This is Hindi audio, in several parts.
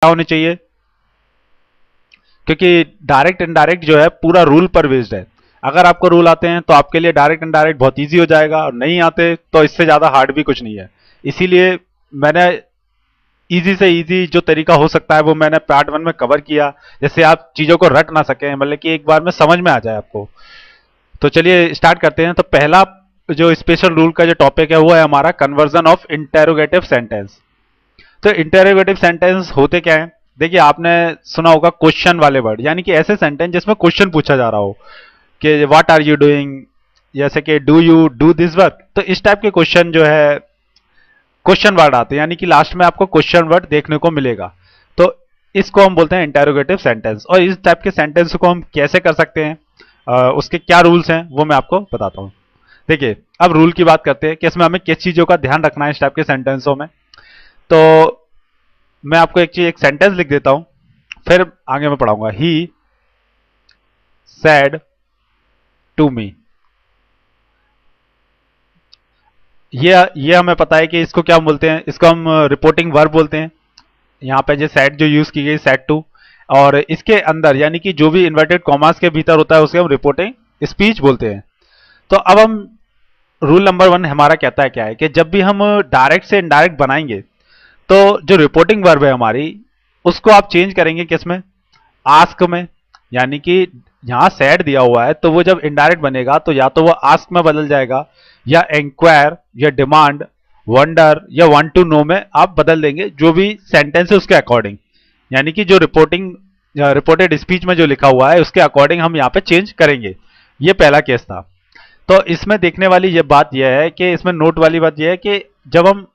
क्या होनी चाहिए, क्योंकि डायरेक्ट इनडायरेक्ट जो है पूरा रूल पर बेस्ड है। अगर आपको रूल आते हैं तो आपके लिए डायरेक्ट इनडायरेक्ट बहुत इजी हो जाएगा, और नहीं आते तो इससे ज्यादा हार्ड भी कुछ नहीं है। इसीलिए मैंने इजी से इजी जो तरीका हो सकता है वो मैंने पार्ट 1 में कवर किया, जैसे आप चीजों को रट ना सकें, मतलब कि एक बार में समझ में आ जाए आपको। तो चलिए स्टार्ट करते हैं। तो पहला जो स्पेशल रूल का जो टॉपिक है वो है हमारा कन्वर्जन ऑफ इंटेरोगेटिव सेंटेंस। तो इंटेरोगेटिव सेंटेंस होते क्या है, देखिए आपने सुना होगा क्वेश्चन वाले वर्ड, यानी कि ऐसे सेंटेंस जिसमें क्वेश्चन पूछा जा रहा हो कि व्हाट आर यू डूइंग, जैसे कि do you do this work. तो इस टाइप के क्वेश्चन जो है क्वेश्चन वर्ड आते हैं, यानी कि लास्ट में आपको क्वेश्चन वर्ड देखने को मिलेगा। तो इसको हम बोलते हैं इंटेरोगेटिव सेंटेंस। और इस टाइप के सेंटेंस को हम कैसे कर सकते हैं, उसके क्या रूल्स हैं वो मैं आपको बताता हूं। देखिए अब रूल की बात करते हैं कि इसमें हमें किस चीजों का ध्यान रखना है इस टाइप के सेंटेंसों में। तो मैं आपको एक सेंटेंस लिख देता हूं, फिर आगे मैं पढ़ाऊंगा। ही सैड टू मी, ये हमें पता है कि इसको क्या बोलते हैं, इसको हम रिपोर्टिंग वर्ब बोलते हैं। यहाँ पे जो सेट जो यूज की गई सेट टू, और इसके अंदर यानी कि जो भी इन्वर्टेड कॉमास के भीतर होता है उसे हम रिपोर्टिंग स्पीच बोलते हैं। तो अब हम रूल नंबर 1 हमारा कहता है क्या है कि जब भी हम डायरेक्ट से इनडायरेक्ट बनाएंगे तो जो रिपोर्टिंग वर्ब है हमारी उसको आप चेंज करेंगे किसमें, आस्क में। यानी कि यहां सैड दिया हुआ है तो वो जब इनडायरेक्ट बनेगा तो या तो वो आस्क में बदल जाएगा, या इंक्वायर, या डिमांड, वंडर, या वांट टू नो में आप बदल देंगे, जो भी सेंटेंस है उसके अकॉर्डिंग। यानी कि जो रिपोर्टेड स्पीच में जो लिखा हुआ है उसके अकॉर्डिंग हम यहाँ पे चेंज करेंगे। ये पहला केस था। तो इसमें देखने वाली ये बात यह है कि इसमें नोट वाली बात यह है कि जब हम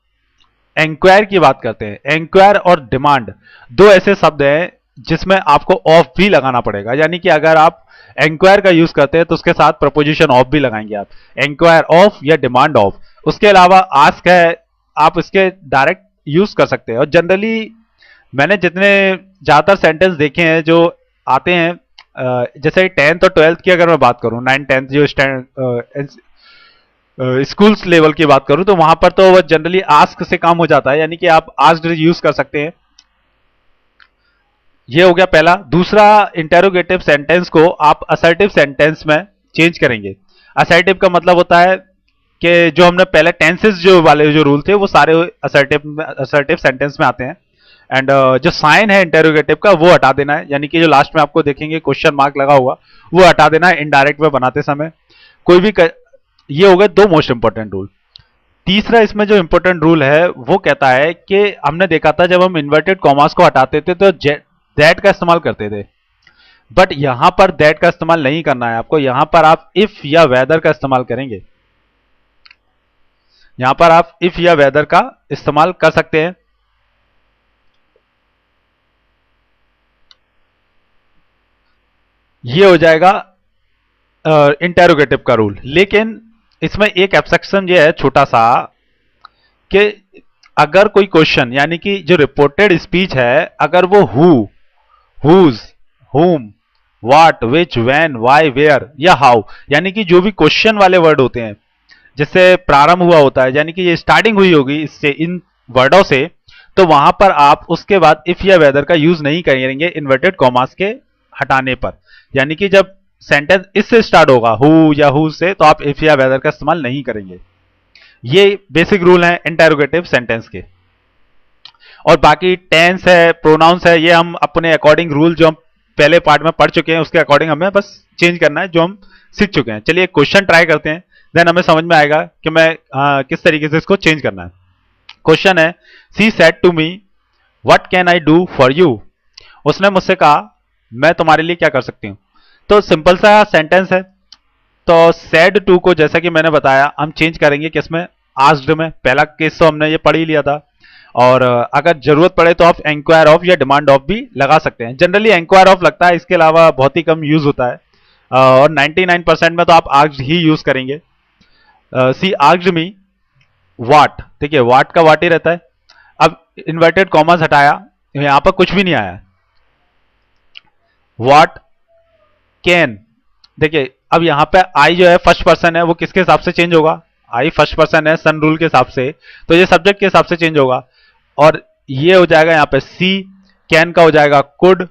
एंक्वायर की बात करते हैं, एंक्वायर और डिमांड दो ऐसे शब्द हैं जिसमें आपको ऑफ भी लगाना पड़ेगा। यानी कि अगर आप एंक्वायर का यूज करते हैं तो उसके साथ प्रपोजिशन ऑफ भी लगाएंगे आप, एंक्वायर ऑफ या डिमांड ऑफ। उसके अलावा आस्क है, आप इसके डायरेक्ट यूज कर सकते हैं। और जनरली मैंने जितने ज्यादातर सेंटेंस देखे हैं जो आते हैं, जैसे 10th और 12th की अगर मैं बात करूं, 9 10th जो स्कूल्स लेवल की बात करूं, तो वहां पर तो वो जनरली आस्क से काम हो जाता है, यानी कि आप आस्क्ड यूज कर सकते हैं। ये हो गया पहला। दूसरा, इंटेरोगेटिव सेंटेंस को आप असर्टिव सेंटेंस में चेंज करेंगे। असर्टिव का मतलब होता है कि जो हमने पहले टेंसेस जो वाले जो रूल थे वो सारे असर्टिव सेंटेंस में आते हैं। एंड जो साइन है इंटेरोगेटिव का वो हटा देना है, यानी कि जो लास्ट में आपको देखेंगे क्वेश्चन मार्क लगा हुआ वो हटा देना है इनडायरेक्ट में बनाते समय। कोई भी ये हो गए दो मोस्ट इंपॉर्टेंट रूल। तीसरा इसमें जो इंपॉर्टेंट रूल है वो कहता है कि हमने देखा था जब हम इन्वर्टेड कॉमास को हटाते थे तो दैट का इस्तेमाल करते थे, बट यहां पर दैट का इस्तेमाल नहीं करना है आपको। यहां पर आप इफ या वेदर का इस्तेमाल करेंगे। यहां पर आप इफ या वेदर का इस्तेमाल कर सकते हैं। ये हो जाएगा इंटेरोगेटिव का रूल। लेकिन इसमें एक एक्सेप्शन ये है छोटा सा कि अगर कोई क्वेश्चन यानी कि जो रिपोर्टेड स्पीच है अगर वो whose, whom, what, which, when, why, where या हाउ, यानी कि जो भी क्वेश्चन वाले वर्ड होते हैं जिससे प्रारंभ हुआ होता है, यानी कि ये स्टार्टिंग हुई होगी इससे, इन वर्डों से, तो वहां पर आप उसके बाद इफ या वेदर का यूज नहीं करेंगे इन्वर्टेड कॉमास के हटाने पर। यानी कि जब सेंटेंस इससे स्टार्ट होगा हु या हु से, तो आप इफ या वेदर का इस्तेमाल नहीं करेंगे। ये बेसिक रूल है इंटेरोगेटिव सेंटेंस के। और बाकी टेंस है, प्रोनाउंस है, ये हम अपने अकॉर्डिंग रूल जो हम पहले पार्ट में पढ़ चुके हैं उसके अकॉर्डिंग हमें बस चेंज करना है जो हम सीख चुके हैं। चलिए क्वेश्चन ट्राई करते हैं, देन हमें समझ में आएगा कि मैं किस तरीके से इसको चेंज करना है। क्वेश्चन है, she said to me what can I do for you. उसने मुझसे कहा मैं तुम्हारे लिए क्या कर सकती हूं। तो सिंपल सा सेंटेंस है। तो सेड टू को जैसा कि मैंने बताया हम चेंज करेंगे किसमें, आस्क्ड में। पहला केस तो हमने ये पढ़ ही लिया था। और अगर जरूरत पड़े तो आप इंक्वायर ऑफ या डिमांड ऑफ भी लगा सकते हैं। जनरली इंक्वायर ऑफ लगता है, इसके अलावा बहुत ही कम यूज होता है। और 99% में तो आप आस्क्ड ही यूज करेंगे। सी आस्क्ड मी व्हाट, देखिए व्हाट का व्हाट ही रहता है। अब इन्वर्टेड कॉमर्स हटाया, यहां पर कुछ भी नहीं आया। व्हाट कैन, देखिए अब यहां पे आई जो है फर्स्ट पर्सन है, वो किसके हिसाब से चेंज होगा, आई फर्स्ट पर्सन है सन रूल के हिसाब से, तो ये सब्जेक्ट के हिसाब से चेंज होगा। और ये हो जाएगा यहाँ पे सी, कैन का हो जाएगा could,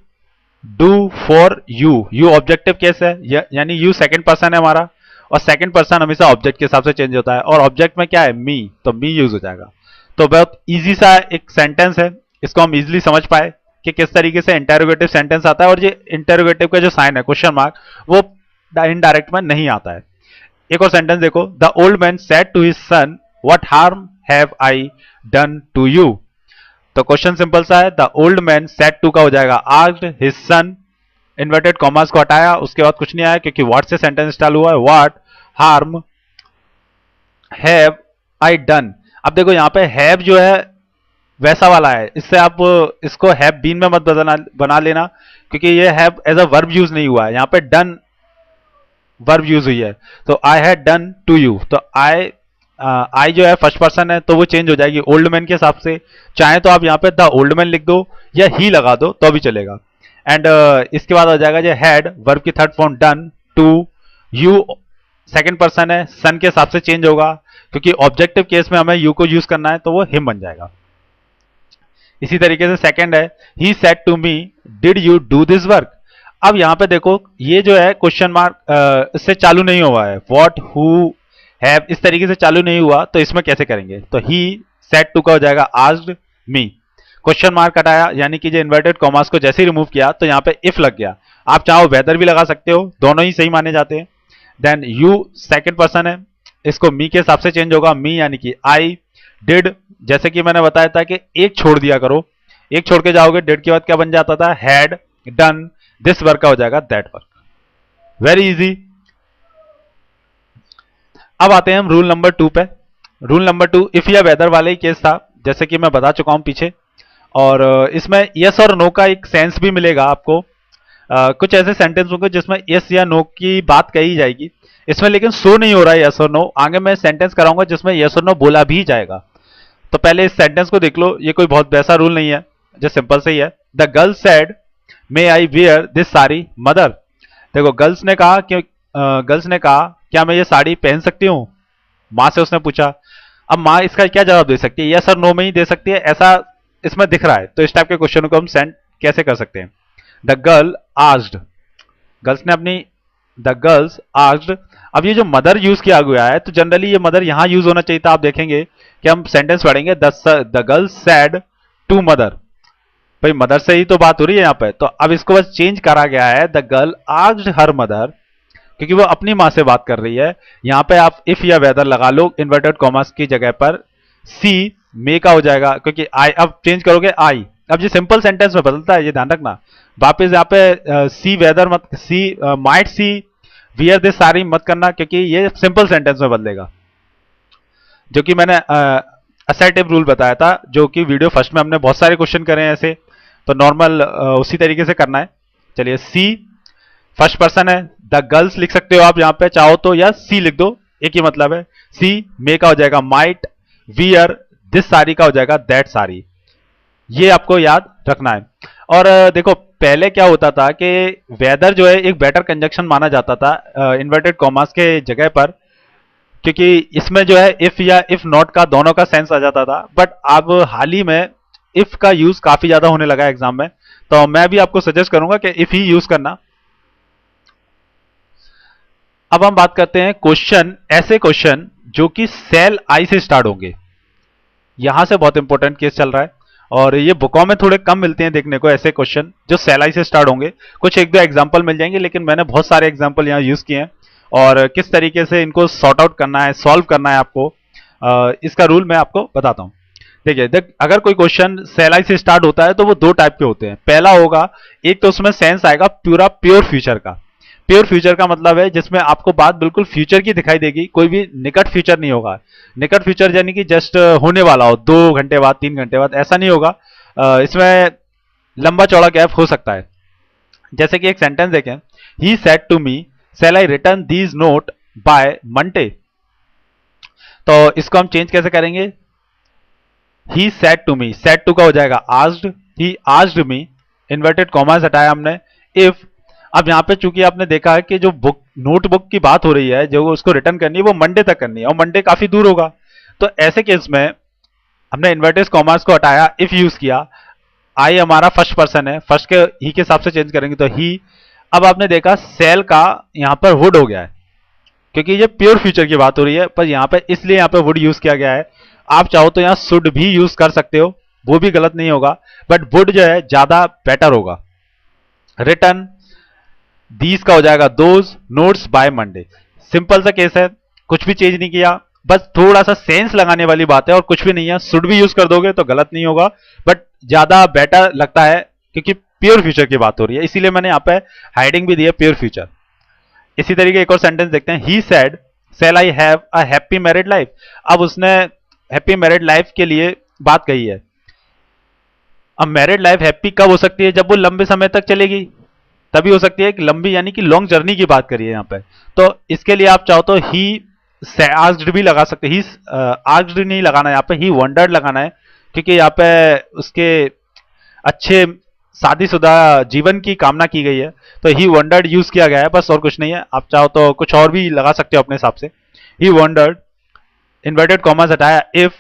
do for you, you objective case है, यानी यू सेकंड पर्सन है हमारा, और सेकंड पर्सन हमेशा ऑब्जेक्ट के हिसाब से चेंज होता है, और ऑब्जेक्ट में क्या है, मी, तो मी यूज हो जाएगा। तो बहुत इजी सा एक सेंटेंस है, इसको हम इजीली समझ पाए कि किस तरीके से इंटेरोगेटिव सेंटेंस आता है, और ये इंटेरोगेटिव का जो साइन है क्वेश्चन मार्क, वो इनडायरेक्ट में नहीं आता है। एक और सेंटेंस देखो, the old man said to his son what harm have I done to you. तो क्वेश्चन सिंपल सा है, the old man said to का हो जाएगा asked his son, inverted commas को हटाया, उसके बाद कुछ नहीं आया क्योंकि व्हाट से सेंटेंस चालू हुआ है, what harm have I done. अब देखो यहां पे हैव जो है वैसा वाला है, इससे आप इसको हैव बीन में मत बना लेना, क्योंकि ये have as a verb use नहीं हुआ है, यहां पे डन वर्ब यूज हुई है। तो I had done to you, तो आई जो है फर्स्ट पर्सन है, तो वो चेंज हो जाएगी ओल्ड मैन के हिसाब से। चाहे तो आप यहाँ पे द ओल्ड मैन लिख दो या ही लगा दो तो भी चलेगा। एंड इसके बाद हो जाएगा जो हैड, वर्ब की third form done, to, you second person है, सन के हिसाब से चेंज होगा, क्योंकि ऑब्जेक्टिव केस में हमें यू को यूज करना है, तो वो हिम बन जाएगा। इसी तरीके से सेकंड है, he said to me did you do this work. अब यहां पे देखो ये जो है क्वेश्चन मार्क इससे चालू नहीं हुआ है, व्हाट, हु, हैव इस तरीके से चालू नहीं हुआ, तो इसमें कैसे करेंगे, तो ही सेड टू का हो जाएगा आस्क्ड मी, क्वेश्चन मार्क हटाया, यानी कि जो इन्वर्टेड कॉमर्स को जैसे ही रिमूव किया तो यहाँ पे इफ लग गया। आप चाहो वेदर भी लगा सकते हो, दोनों ही सही माने जाते हैं। देन यू सेकंड पर्सन है, इसको मी के हिसाब से चेंज होगा, मी यानी कि आई, डिड जैसे कि मैंने बताया था कि एक छोड़ दिया करो, एक छोड़ के जाओगे डिड के बाद क्या बन जाता था, हैड डन दिस वर्क का हो जाएगा दैट वर्क। Very easy. अब आते हैं हम रूल नंबर 2 पे। रूल नंबर 2 इफ या वेदर वाले ही केस था, जैसे कि मैं बता चुका हूं पीछे, और इसमें यस और नो का एक सेंस भी मिलेगा आपको। कुछ ऐसे सेंटेंस होंगे जिसमें यस या नो की बात कही जाएगी, इसमें लेकिन शो नहीं हो रहा है यस और नो। आगे मैं सेंटेंस कराऊंगा जिसमें यस और नो बोला भी जाएगा। तो पहले इस सेंटेंस को देख लो, ये कोई बहुत वैसा रूल नहीं है, जो सिंपल से ही है। The girl said may I wear this sari mother. देखो गर्ल्स ने कहा कि क्या मैं ये साड़ी पहन सकती हूँ, माँ से उसने पूछा। अब माँ इसका क्या जवाब दे सकती है, यस और नो में ही दे सकती है, ऐसा इसमें दिख रहा है। तो इस टाइप के क्वेश्चन को हम सेंड कैसे कर सकते हैं, द गर्ल आस्क्ड, गर्ल्स ने अपनी, द गर्ल्स आस्क्ड। अब ये जो मदर यूज किया गया है, तो जनरली ये मदर यहां यूज होना चाहिए था। आप देखेंगे कि हम सेंटेंस पढ़ेंगे, the girl said to mother, भाई मदर से ही तो बात हो रही है यहाँ पे। तो अब इसको बस चेंज करा गया है, the girl asked her mother, क्योंकि वो अपनी माँ से बात कर रही है। यहाँ पे आप इफ या वेदर लगा लो इन्वर्टेड कॉमर्स की जगह पर, सी मे का हो जाएगा, क्योंकि आई अब चेंज करोगे आई। अब ये सिंपल सेंटेंस में बदलता है, ये ध्यान रखना। वापस यहाँ पे सी वेदर मत, she might she wear this sari मत करना, क्योंकि ये सिंपल सेंटेंस में बदलेगा, जो कि मैंने असर्टिव रूल बताया था, जो कि वीडियो फर्स्ट में हमने बहुत सारे क्वेश्चन करे हैं ऐसे, तो नॉर्मल उसी तरीके से करना है। चलिए सी फर्स्ट पर्सन है, द गर्ल्स लिख सकते हो आप यहाँ पे चाहो तो, या सी लिख दो, एक ही मतलब है। सी मे का हो जाएगा माइट, वियर दिस साड़ी का हो जाएगा दैट साड़ी। ये आपको याद रखना है। और देखो पहले क्या होता था कि वेदर जो है एक बेटर कंजक्शन माना जाता था इन्वर्टेड कॉमर्स के जगह पर, क्योंकि इसमें जो है इफ या इफ नॉट का दोनों का सेंस आ जाता था। बट अब हाल ही में इफ का यूज काफी ज्यादा होने लगा है एग्जाम में, तो मैं भी आपको सजेस्ट करूंगा कि इफ ही यूज करना। अब हम बात करते हैं क्वेश्चन, ऐसे क्वेश्चन जो कि सेल आई से स्टार्ट होंगे। यहां से बहुत इंपॉर्टेंट केस चल रहा है, और ये बुकों में थोड़े कम मिलते हैं देखने को ऐसे क्वेश्चन जो सेल आई से स्टार्ट होंगे। कुछ एक दो एग्जांपल मिल जाएंगे, लेकिन मैंने बहुत सारे एग्जांपल यहां यूज किए हैं, और किस तरीके से इनको सॉर्ट आउट करना है, सॉल्व करना है आपको, इसका रूल मैं आपको बताता हूं। देखिए अगर कोई क्वेश्चन सेल आई से स्टार्ट होता है तो वो दो टाइप के होते हैं। पहला होगा, एक तो उसमें सेंस आएगा पूरा प्योर फ्यूचर का। प्योर फ्यूचर का मतलब है जिसमें आपको बात बिल्कुल फ्यूचर की दिखाई देगी, कोई भी निकट फ्यूचर नहीं होगा। निकट फ्यूचर यानी कि जस्ट होने वाला हो 2 घंटे बाद, 3 घंटे बाद, ऐसा नहीं होगा। इसमें लंबा चौड़ा गैप हो सकता है। जैसे कि एक सेंटेंस देखें, he said to me shall I return these notes by Monday. तो इसको हम चेंज कैसे करेंगे, he said to me, said to का हो जाएगा asked, he asked me, inverted commas हटाया हमने, इफ। अब यहां पे चूंकि आपने देखा है कि जो बुक नोटबुक की बात हो रही है, जो उसको रिटर्न करनी है वो मंडे तक करनी है, और मंडे काफी दूर होगा। तो ऐसे केस में हमने इन्वर्टेड कॉमास को हटाया, इफ यूज किया, आई हमारा फर्स्ट पर्सन है, फर्स्ट के ही के हिसाब से चेंज करेंगे तो ही। अब आपने देखा सेल का यहां पर वुड हो गया है, क्योंकि ये प्योर फ्यूचर की बात हो रही है, पर यहां पे इसलिए यहां पे वुड यूज किया गया है। आप चाहो तो यहां शुड भी यूज कर सकते हो, वो भी गलत नहीं होगा, बट वुड जो है ज्यादा बेटर होगा। रिटर्न दीज का हो जाएगा those notes by Monday. Simple सा केस है, कुछ भी चेंज नहीं किया, बस थोड़ा सा सेंस लगाने वाली बात है और कुछ भी नहीं है। शुड भी यूज कर दोगे तो गलत नहीं होगा, बट ज्यादा बेटर लगता है क्योंकि प्योर फ्यूचर की बात हो रही है, इसीलिए मैंने यहाँ पे हाइडिंग भी दी है प्योर फ्यूचर। इसी तरीके एक और सेंटेंस देखते हैं। He said shall I have a happy married life. अब उसने हैप्पी मैरिड लाइफ के लिए बात कही है। अब मैरिड लाइफ हैप्पी कब हो सकती है? जब वो लंबे समय तक चलेगी तभी हो सकती है। एक लंबी यानी कि लॉन्ग जर्नी की बात करिए यहाँ पे, तो इसके लिए आप चाहो तो ही आस्क्ड भी लगा सकते। ही आस्क्ड नहीं लगाना, यहाँ पे ही वंडर्ड लगाना है, क्योंकि यहाँ पे उसके अच्छे शादीशुदा जीवन की कामना की गई है, तो ही वंडर्ड यूज किया गया है, बस और कुछ नहीं है। आप चाहो तो कुछ और भी लगा सकते हो अपने हिसाब से। ही वंडर्ड, इन्वर्टेड कॉमर्स हटाया, इफ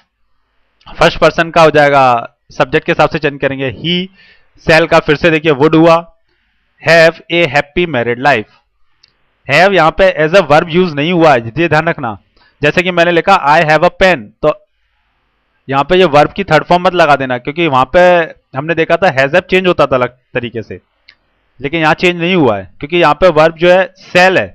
फर्स्ट पर्सन का हो जाएगा, सब्जेक्ट के हिसाब से चेंज करेंगे। ही सेल का फिर से देखिए वुड हुआ। Have a happy married life, have यहाँ पे एज अ वर्ब यूज नहीं हुआ है, ये ध्यान रखना। जैसे कि मैंने लिखा आई हैव अ पेन, तो यहाँ पे ये वर्ब की थर्ड फॉर्म मत लगा देना, क्योंकि वहां पे हमने देखा था हैज हैव चेंज होता था अलग तरीके से, लेकिन यहाँ चेंज नहीं हुआ है क्योंकि यहाँ पे वर्ब जो है सेल है।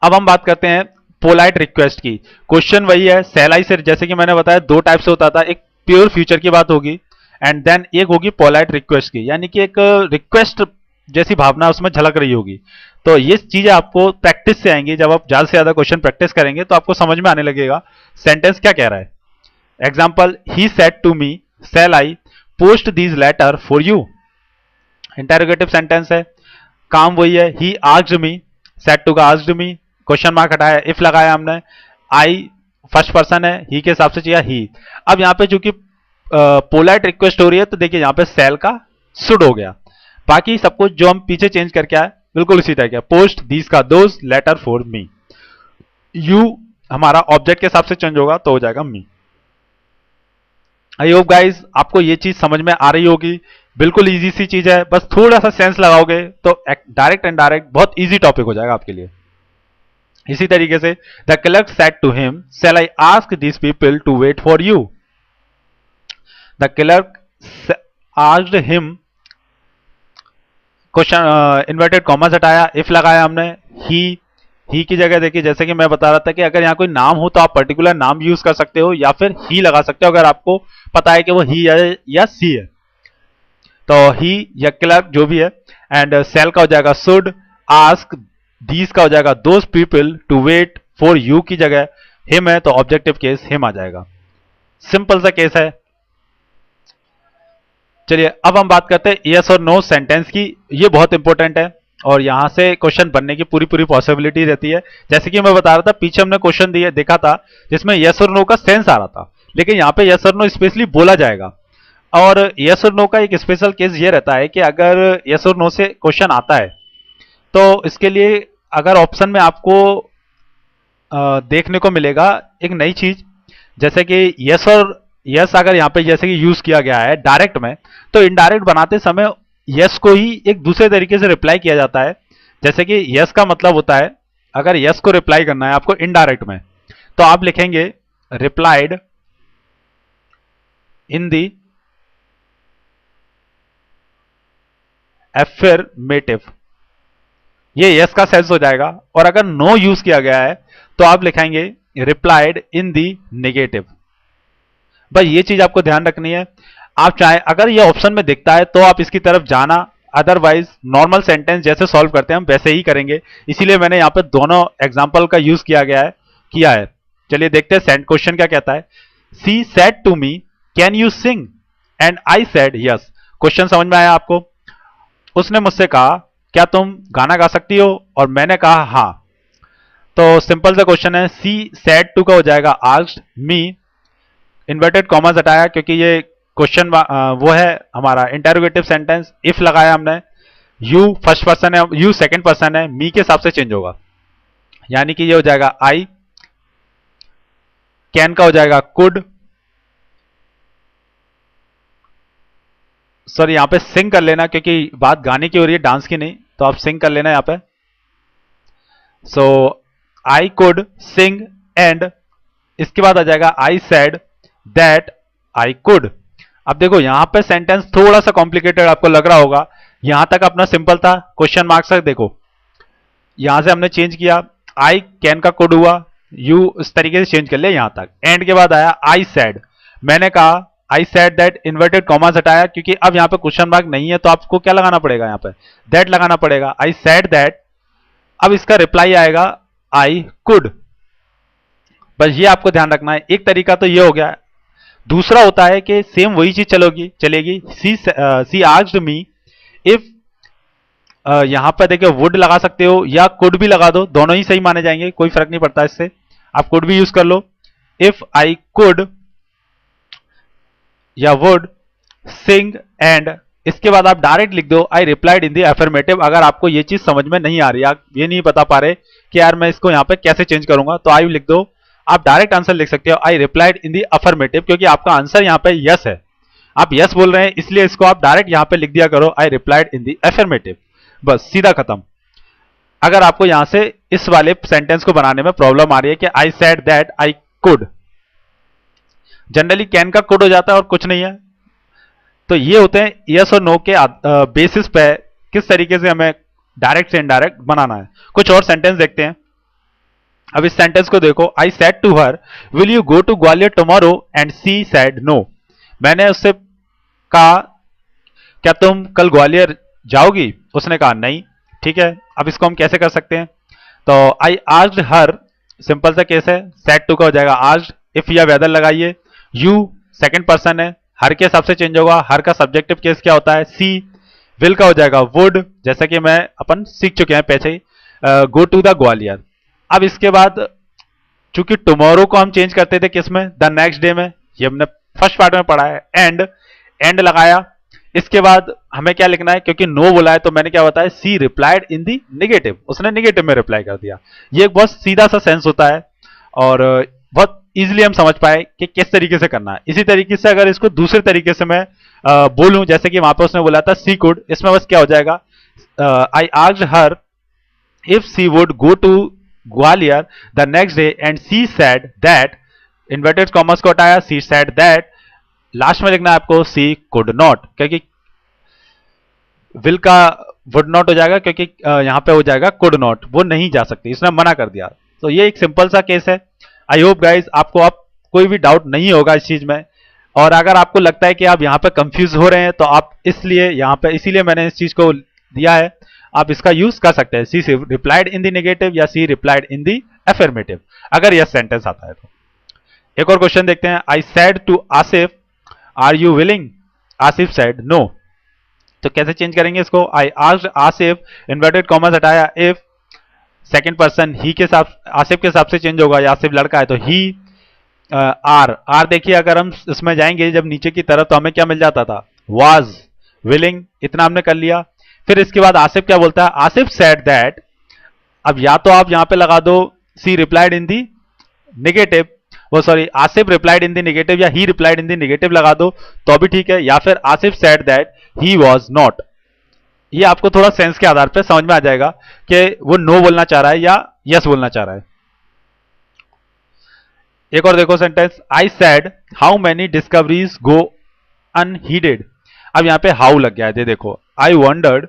अब हम बात करते हैं पोलाइट रिक्वेस्ट की। क्वेश्चन वही है, सेल आई से जैसे कि मैंने बताया दो टाइप से होता था, एक प्योर फ्यूचर की बात होगी एंड देन एक होगी पोलाइट रिक्वेस्ट की, यानी कि एक रिक्वेस्ट जैसी भावना उसमें झलक रही होगी। तो ये चीजें आपको प्रैक्टिस से आएंगी, जब आप ज्यादा से ज्यादा क्वेश्चन प्रैक्टिस करेंगे तो आपको समझ में आने लगेगा सेंटेंस क्या कह रहा है। Example, he said to me shall I post these letter for you. Interrogative sentence है, काम वही है, he asked me, said to का आस्क्ड मी, क्वेश्चन मार्क हटाया, इफ लगाया हमने, आई फर्स्ट पर्सन है, ही के हिसाब से चाहिए ही। अब यहाँ पे चूंकि पोलाइट रिक्वेस्ट हो रही है तो देखिए यहाँ पे सेल का शुड हो गया, बाकी सब कुछ जो हम पीछे चेंज करके आए बिल्कुल इसी तरह का। पोस्ट दीज का those letter for me, you हमारा ऑब्जेक्ट के हिसाब से चेंज होगा तो हो जाएगा मी। आई होप गाइज आपको ये चीज समझ में आ रही होगी, बिल्कुल इजी सी चीज है, बस थोड़ा सा सेंस लगाओगे तो डायरेक्ट एंड डायरेक्ट बहुत इजी टॉपिक हो जाएगा आपके लिए। इसी तरीके से the clerk said to him shall I ask this people to wait for you. The clerk asked him, question inverted commas हटाया, इफ लगाया हमने, ही की जगह देखिए जैसे कि मैं बता रहा था कि अगर यहाँ कोई नाम हो तो आप पर्टिकुलर नाम यूज कर सकते हो या फिर ही लगा सकते हो अगर आपको पता है कि वो ही है या सी है। तो ही या क्लर्क जो भी है, एंड सेल का हो जाएगा शुड, आस्क दीज का हो जाएगा those people, to wait for you की जगह हिम है तो ऑब्जेक्टिव केस हिम आ जाएगा। सिंपल सा केस है। चलिए अब हम बात करते हैं यस और नो सेंटेंस की, ये बहुत इंपॉर्टेंट है और यहां से क्वेश्चन बनने की पूरी पूरी पॉसिबिलिटी रहती है। जैसे कि मैं बता रहा था पीछे हमने क्वेश्चन दिया देखा था जिसमें यस और नो का सेंस आ रहा था, लेकिन यहाँ पे यस और नो स्पेशली बोला जाएगा। और यस और नो का एक स्पेशल केस ये रहता है कि अगर यस और नो से क्वेश्चन आता है तो इसके लिए अगर ऑप्शन में आपको देखने को मिलेगा एक नई चीज, जैसे कि यस और यस अगर यहाँ पे जैसे कि यूज किया गया है डायरेक्ट में, तो इनडायरेक्ट बनाते समय यस को ही एक दूसरे तरीके से रिप्लाई किया जाता है। जैसे कि यस का मतलब होता है अगर यस को रिप्लाई करना है आपको इनडायरेक्ट में तो आप लिखेंगे रिप्लाइड इन दी एफर्मेटिव, ये यस का सेंस हो जाएगा। और अगर नो यूज किया गया है तो आप लिखेंगे रिप्लाइड इन दी नेगेटिव। बस ये चीज आपको ध्यान रखनी है। आप चाहे अगर ये ऑप्शन में दिखता है तो आप इसकी तरफ जाना, अदरवाइज नॉर्मल सेंटेंस जैसे सॉल्व करते हैं हम वैसे ही करेंगे। इसीलिए मैंने यहाँ पे दोनों एग्जाम्पल का यूज किया है। चलिए देखते हैं क्वेश्चन क्या कहता है। She said to me can you sing and I said yes. Question समझ में आया आपको? उसने मुझसे कहा क्या तुम गाना गा सकती हो, और मैंने कहा हाँ। तो सिंपल सा क्वेश्चन है, सी सेड टू का हो जाएगा आस्क्ड मी, इन्वर्टेड कॉमर्स हटाया क्योंकि ये क्वेश्चन वो है हमारा इंटेरोगेटिव सेंटेंस, इफ लगाया हमने, यू फर्स्ट पर्सन है, यू सेकंड पर्सन है, मी के हिसाब से चेंज होगा, यानी कि ये हो जाएगा आई। कैन का हो जाएगा कुड, सॉरी यहाँ पे सिंग कर लेना, क्योंकि बात गाने की हो रही है, डांस की नहीं, तो आप सिंग कर लेना यहाँ पे। सो आई कुड सिंग एंड इसके बाद आ जाएगा I said that I could. अब देखो यहां पे सेंटेंस थोड़ा सा कॉम्प्लिकेटेड आपको लग रहा होगा, यहां तक अपना सिंपल था, क्वेश्चन मार्क तक देखो यहां से हमने चेंज किया, आई कैन का कुड हुआ, यू इस तरीके से चेंज कर लिया यहां तक। एंड के बाद आया आई सेड, मैंने कहा I said that, inverted commas हटाया क्योंकि अब यहां पे क्वेश्चन मार्क नहीं है, तो आपको क्या लगाना पड़ेगा यहां पे, दैट लगाना पड़ेगा। आई सेड दैट, अब इसका रिप्लाई आएगा आई कुड। बस ये आपको ध्यान रखना है। एक तरीका तो ये हो गया, दूसरा होता है कि सेम वही चीज चलेगी। सी आस्क्ड मी इफ, यहां पर देखिए वुड लगा सकते हो या कुड भी लगा दो, दोनों ही सही माने जाएंगे, कोई फर्क नहीं पड़ता इससे, आप कुड भी यूज कर लो। इफ आई कुड या वुड सिंग एंड इसके बाद आप डायरेक्ट लिख दो I replied in the affirmative. अगर आपको ये चीज समझ में नहीं आ रही, आप ये नहीं बता पा रहे कि यार मैं इसको यहां पे कैसे चेंज करूंगा, तो आई लिख दो, आप डायरेक्ट आंसर लिख सकते हो आई रिप्लाइड इन दी अफर्मेटिव, क्योंकि आपका आंसर यहां पे यस है, आप यस बोल रहे हैं, इसलिए इसको आप डायरेक्ट यहां पे लिख दिया करो आई रिप्लाइड इन दी अफर्मेटिव, बस सीधा खत्म। अगर आपको यहां से इस वाले सेंटेंस को बनाने में प्रॉब्लम आ रही है कि I said that I could, generally can का कुड हो जाता है और कुछ नहीं है, तो ये होते हैं यस और नो के बेसिस पे किस तरीके से हमें डायरेक्ट से इनडायरेक्ट बनाना है। कुछ और सेंटेंस देखते हैं। अब इस सेंटेंस को देखो, I said to her will you go to Gwalior tomorrow and she said no, मैंने उससे कहा क्या तुम कल ग्वालियर जाओगी, उसने कहा नहीं। ठीक है, अब इसको हम कैसे कर सकते हैं, तो आई आस्क्ड हर, सिंपल सा केस है, सेड टू का हो जाएगा आस्क्ड, इफ या वेदर लगाइए, यू सेकंड पर्सन है, हर के हिसाब से चेंज होगा, हर का सब्जेक्टिव केस क्या होता है सी, विल का हो जाएगा वुड, जैसा कि मैं अपन सीख चुके हैं पहले ही, गो टू द ग्वालियर। अब इसके बाद चूंकि टुमारो को हम चेंज करते थे किस में, द नेक्स्ट डे में, ये हमने फर्स्ट पार्ट में पढ़ा है, एंड लगाया। इसके बाद हमें क्या लिखना है, क्योंकि नो बोला है तो मैंने क्या बताया, सी रिप्लाइड इन दी नेगेटिव, उसने नेगेटिव में रिप्लाई कर दिया। ये एक बहुत सीधा सा सेंस होता है और बहुत इजीली हम समझ पाए कि किस तरीके से करना है। इसी तरीके से अगर इसको दूसरे तरीके से मैं बोलूं, जैसे कि वहां पे उसने बोला था सी कुड, इसमें बस क्या हो जाएगा, I asked her if she would go to Gwalior the next day and she said that, inverted commas को हटाया, she said that, लास्ट में लिखना है आपको she could not, क्योंकि will का would not हो जाएगा, क्योंकि यहां पे हो जाएगा could not, वो नहीं जा सकती, इसने मना कर दिया। तो ये एक सिंपल सा केस है। आई होप गाइज आपको अब कोई भी डाउट नहीं होगा इस चीज में, और अगर आपको लगता है कि आप यहाँ पे कंफ्यूज हो रहे हैं तो आप इसलिए यहाँ पे, इसीलिए मैंने इस चीज को दिया है, आप इसका यूज कर सकते हैं, सी रिप्लाइड इन दी नेगेटिव या सी रिप्लाइड इन दी अफर्मेटिव, अगर यह सेंटेंस आता है तो। एक और क्वेश्चन देखते हैं, I said to Asif are you willing, Asif said no, तो कैसे चेंज करेंगे इसको, I asked Asif, inverted commas हटाया, इफ सेकंड पर्सन ही के साथ, आसिफ के हिसाब से चेंज होगा, या आसिफ लड़का है तो ही, आर देखिए अगर हम इसमें जाएंगे जब नीचे की तरफ तो हमें क्या मिल जाता था, वाज विलिंग, इतना हमने कर लिया। फिर इसके बाद आसिफ क्या बोलता है, आसिफ सेड दैट, अब या तो आप यहां पे लगा दो सी रिप्लाइड इन दी नेगेटिव, वो sorry Asif replied in the negative या ही रिप्लाइड इन दी नेगेटिव लगा दो तो भी ठीक है, या फिर Asif said that he was not. ये आपको थोड़ा सेंस के आधार पे समझ में आ जाएगा कि वो नो बोलना चाह रहा है या यस बोलना चाह रहा है। एक और देखो sentence, I said how many discoveries go unheeded, अब यहां पे हाउ लग गया है, देखो आई वंडर्ड,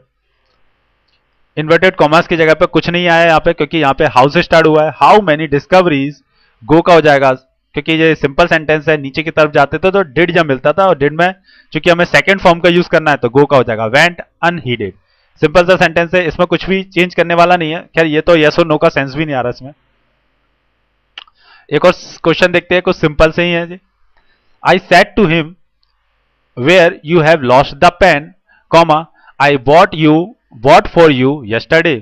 इन्वर्टेड कॉमर्स की जगह पे कुछ नहीं आया यहाँ पे, क्योंकि यहाँ पे हाउ से स्टार्ट हुआ है। हाउ मेनी डिस्कवरीज, गो का हो जाएगा, क्योंकि ये सिंपल सेंटेंस है, नीचे की तरफ जाते थे तो डिड जब मिलता था, और डिड में चूंकि हमें सेकंड फॉर्म का यूज करना है तो गो का हो जाएगा, वेंट अनहीडेड। सिंपल सा सेंटेंस है, इसमें कुछ भी चेंज करने वाला नहीं है। खैर ये तो यस और नो का सेंस भी नहीं आ रहा इसमें। एक और क्वेश्चन देखते हैं, कुछ सिंपल से ही है जी। I said to him where you have lost the pen, comma I bought for you yesterday,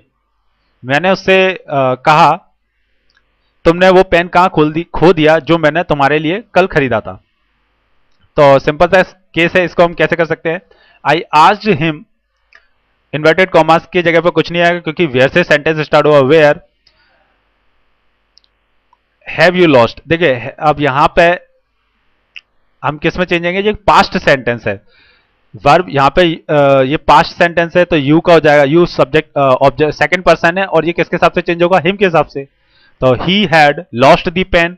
मैंने उससे कहा तुमने वो पेन कहां खो दिया जो मैंने तुम्हारे लिए कल खरीदा था। तो सिंपल सा केस है, इसको हम कैसे कर सकते हैं, I asked him, inverted commas की जगह पे कुछ नहीं आएगा क्योंकि वेयर से सेंटेंस स्टार्ट हुआ, वेयर हैव यू लॉस्ट। देखिए अब यहां पे हम किस में चेंज करेंगे, ये पास्ट सेंटेंस है, वर्ब यहाँ पे ये पास्ट सेंटेंस है तो यू का हो जाएगा, you subject object second person है, और ये किसके हिसाब से चेंज होगा, हिम के हिसाब से। तो he had lost the pen.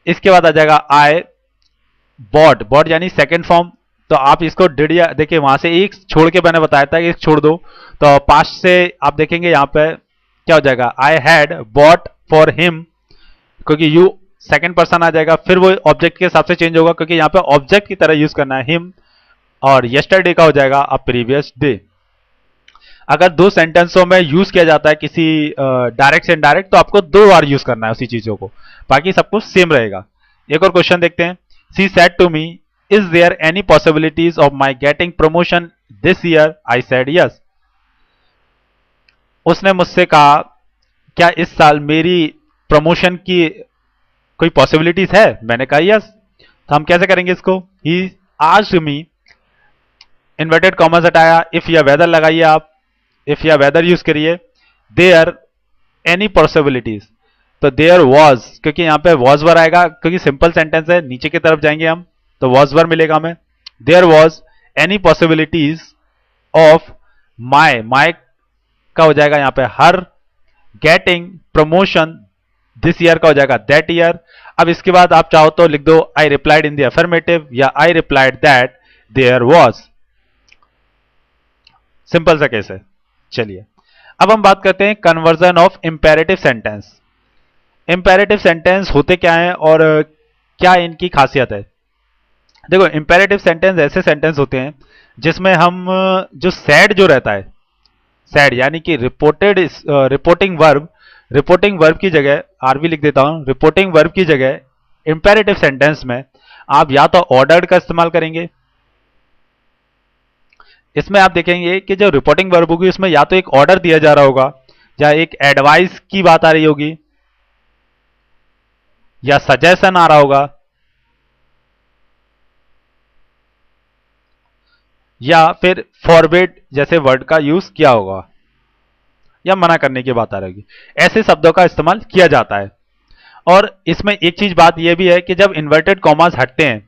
इसके बाद आ जाएगा आई बॉट, बॉट यानी सेकंड फॉर्म। तो आप इसको डिड या देखिए वहां से एक छोड़ के मैंने बताया था, एक छोड़ दो, तो पास्ट से आप देखेंगे यहाँ पे क्या हो जाएगा, I had bought for him, क्योंकि यू सेकंड पर्सन आ जाएगा, फिर वो ऑब्जेक्ट के हिसाब से चेंज होगा क्योंकि यहाँ पे ऑब्जेक्ट की तरह यूज करना है हिम, और यस्टरडे का हो जाएगा अ प्रीवियस डे। अगर दो सेंटेंसों में यूज किया जाता है किसी डायरेक्ट से इनडायरेक्ट, तो आपको दो बार यूज करना है उसी चीजों को, बाकी सब कुछ सेम रहेगा। एक और क्वेश्चन देखते हैं। She said to me, is there any possibilities of my getting promotion this year, I said yes. उसने मुझसे कहा क्या इस साल मेरी प्रमोशन की कोई पॉसिबिलिटीज है, मैंने कहा यस। तो हम कैसे करेंगे इसको, ही आस्क्ड मी, इन्वर्टेड कॉमर्स हटाया, इफ या वेदर लगाइए आप, इफ या वेदर यूज करिए, देयर एनी पॉसिबिलिटीज, तो देयर वॉज, क्योंकि यहां पे वॉज वर आएगा क्योंकि सिंपल सेंटेंस है, नीचे की तरफ जाएंगे हम तो वॉज वर मिलेगा हमें। There was any possibilities of my, my का हो जाएगा यहां पे her, getting promotion this year का हो जाएगा दैट ईयर। अब इसके बाद आप चाहो तो लिख दो I replied in the affirmative, या I replied that there was. Simple सा केस है। चलिए अब हम बात करते हैं conversion of imperative sentence. Imperative sentence होते क्या हैं और क्या इनकी खासियत है। देखो इंपेरेटिव सेंटेंस ऐसे सेंटेंस होते हैं जिसमें हम जो सैड जो रहता है, सैड यानी कि रिपोर्टिंग वर्ब की जगह आरवी लिख देता हूं, रिपोर्टिंग वर्ब की जगह इंपेरेटिव सेंटेंस में आप या तो ऑर्डर्ड का इस्तेमाल करेंगे। इसमें आप देखेंगे कि जो रिपोर्टिंग वर्ब होगी उसमें या तो एक ऑर्डर दिया जा रहा होगा, या एक एडवाइस की बात आ रही होगी, या सजेशन आ रहा होगा, या फिर फॉरबिड जैसे वर्ड का यूज किया होगा, या मना करने की बात आ रही होगी। ऐसे शब्दों का इस्तेमाल किया जाता है। और इसमें एक चीज बात यह भी है कि जब इन्वर्टेड कॉमास हटते हैं,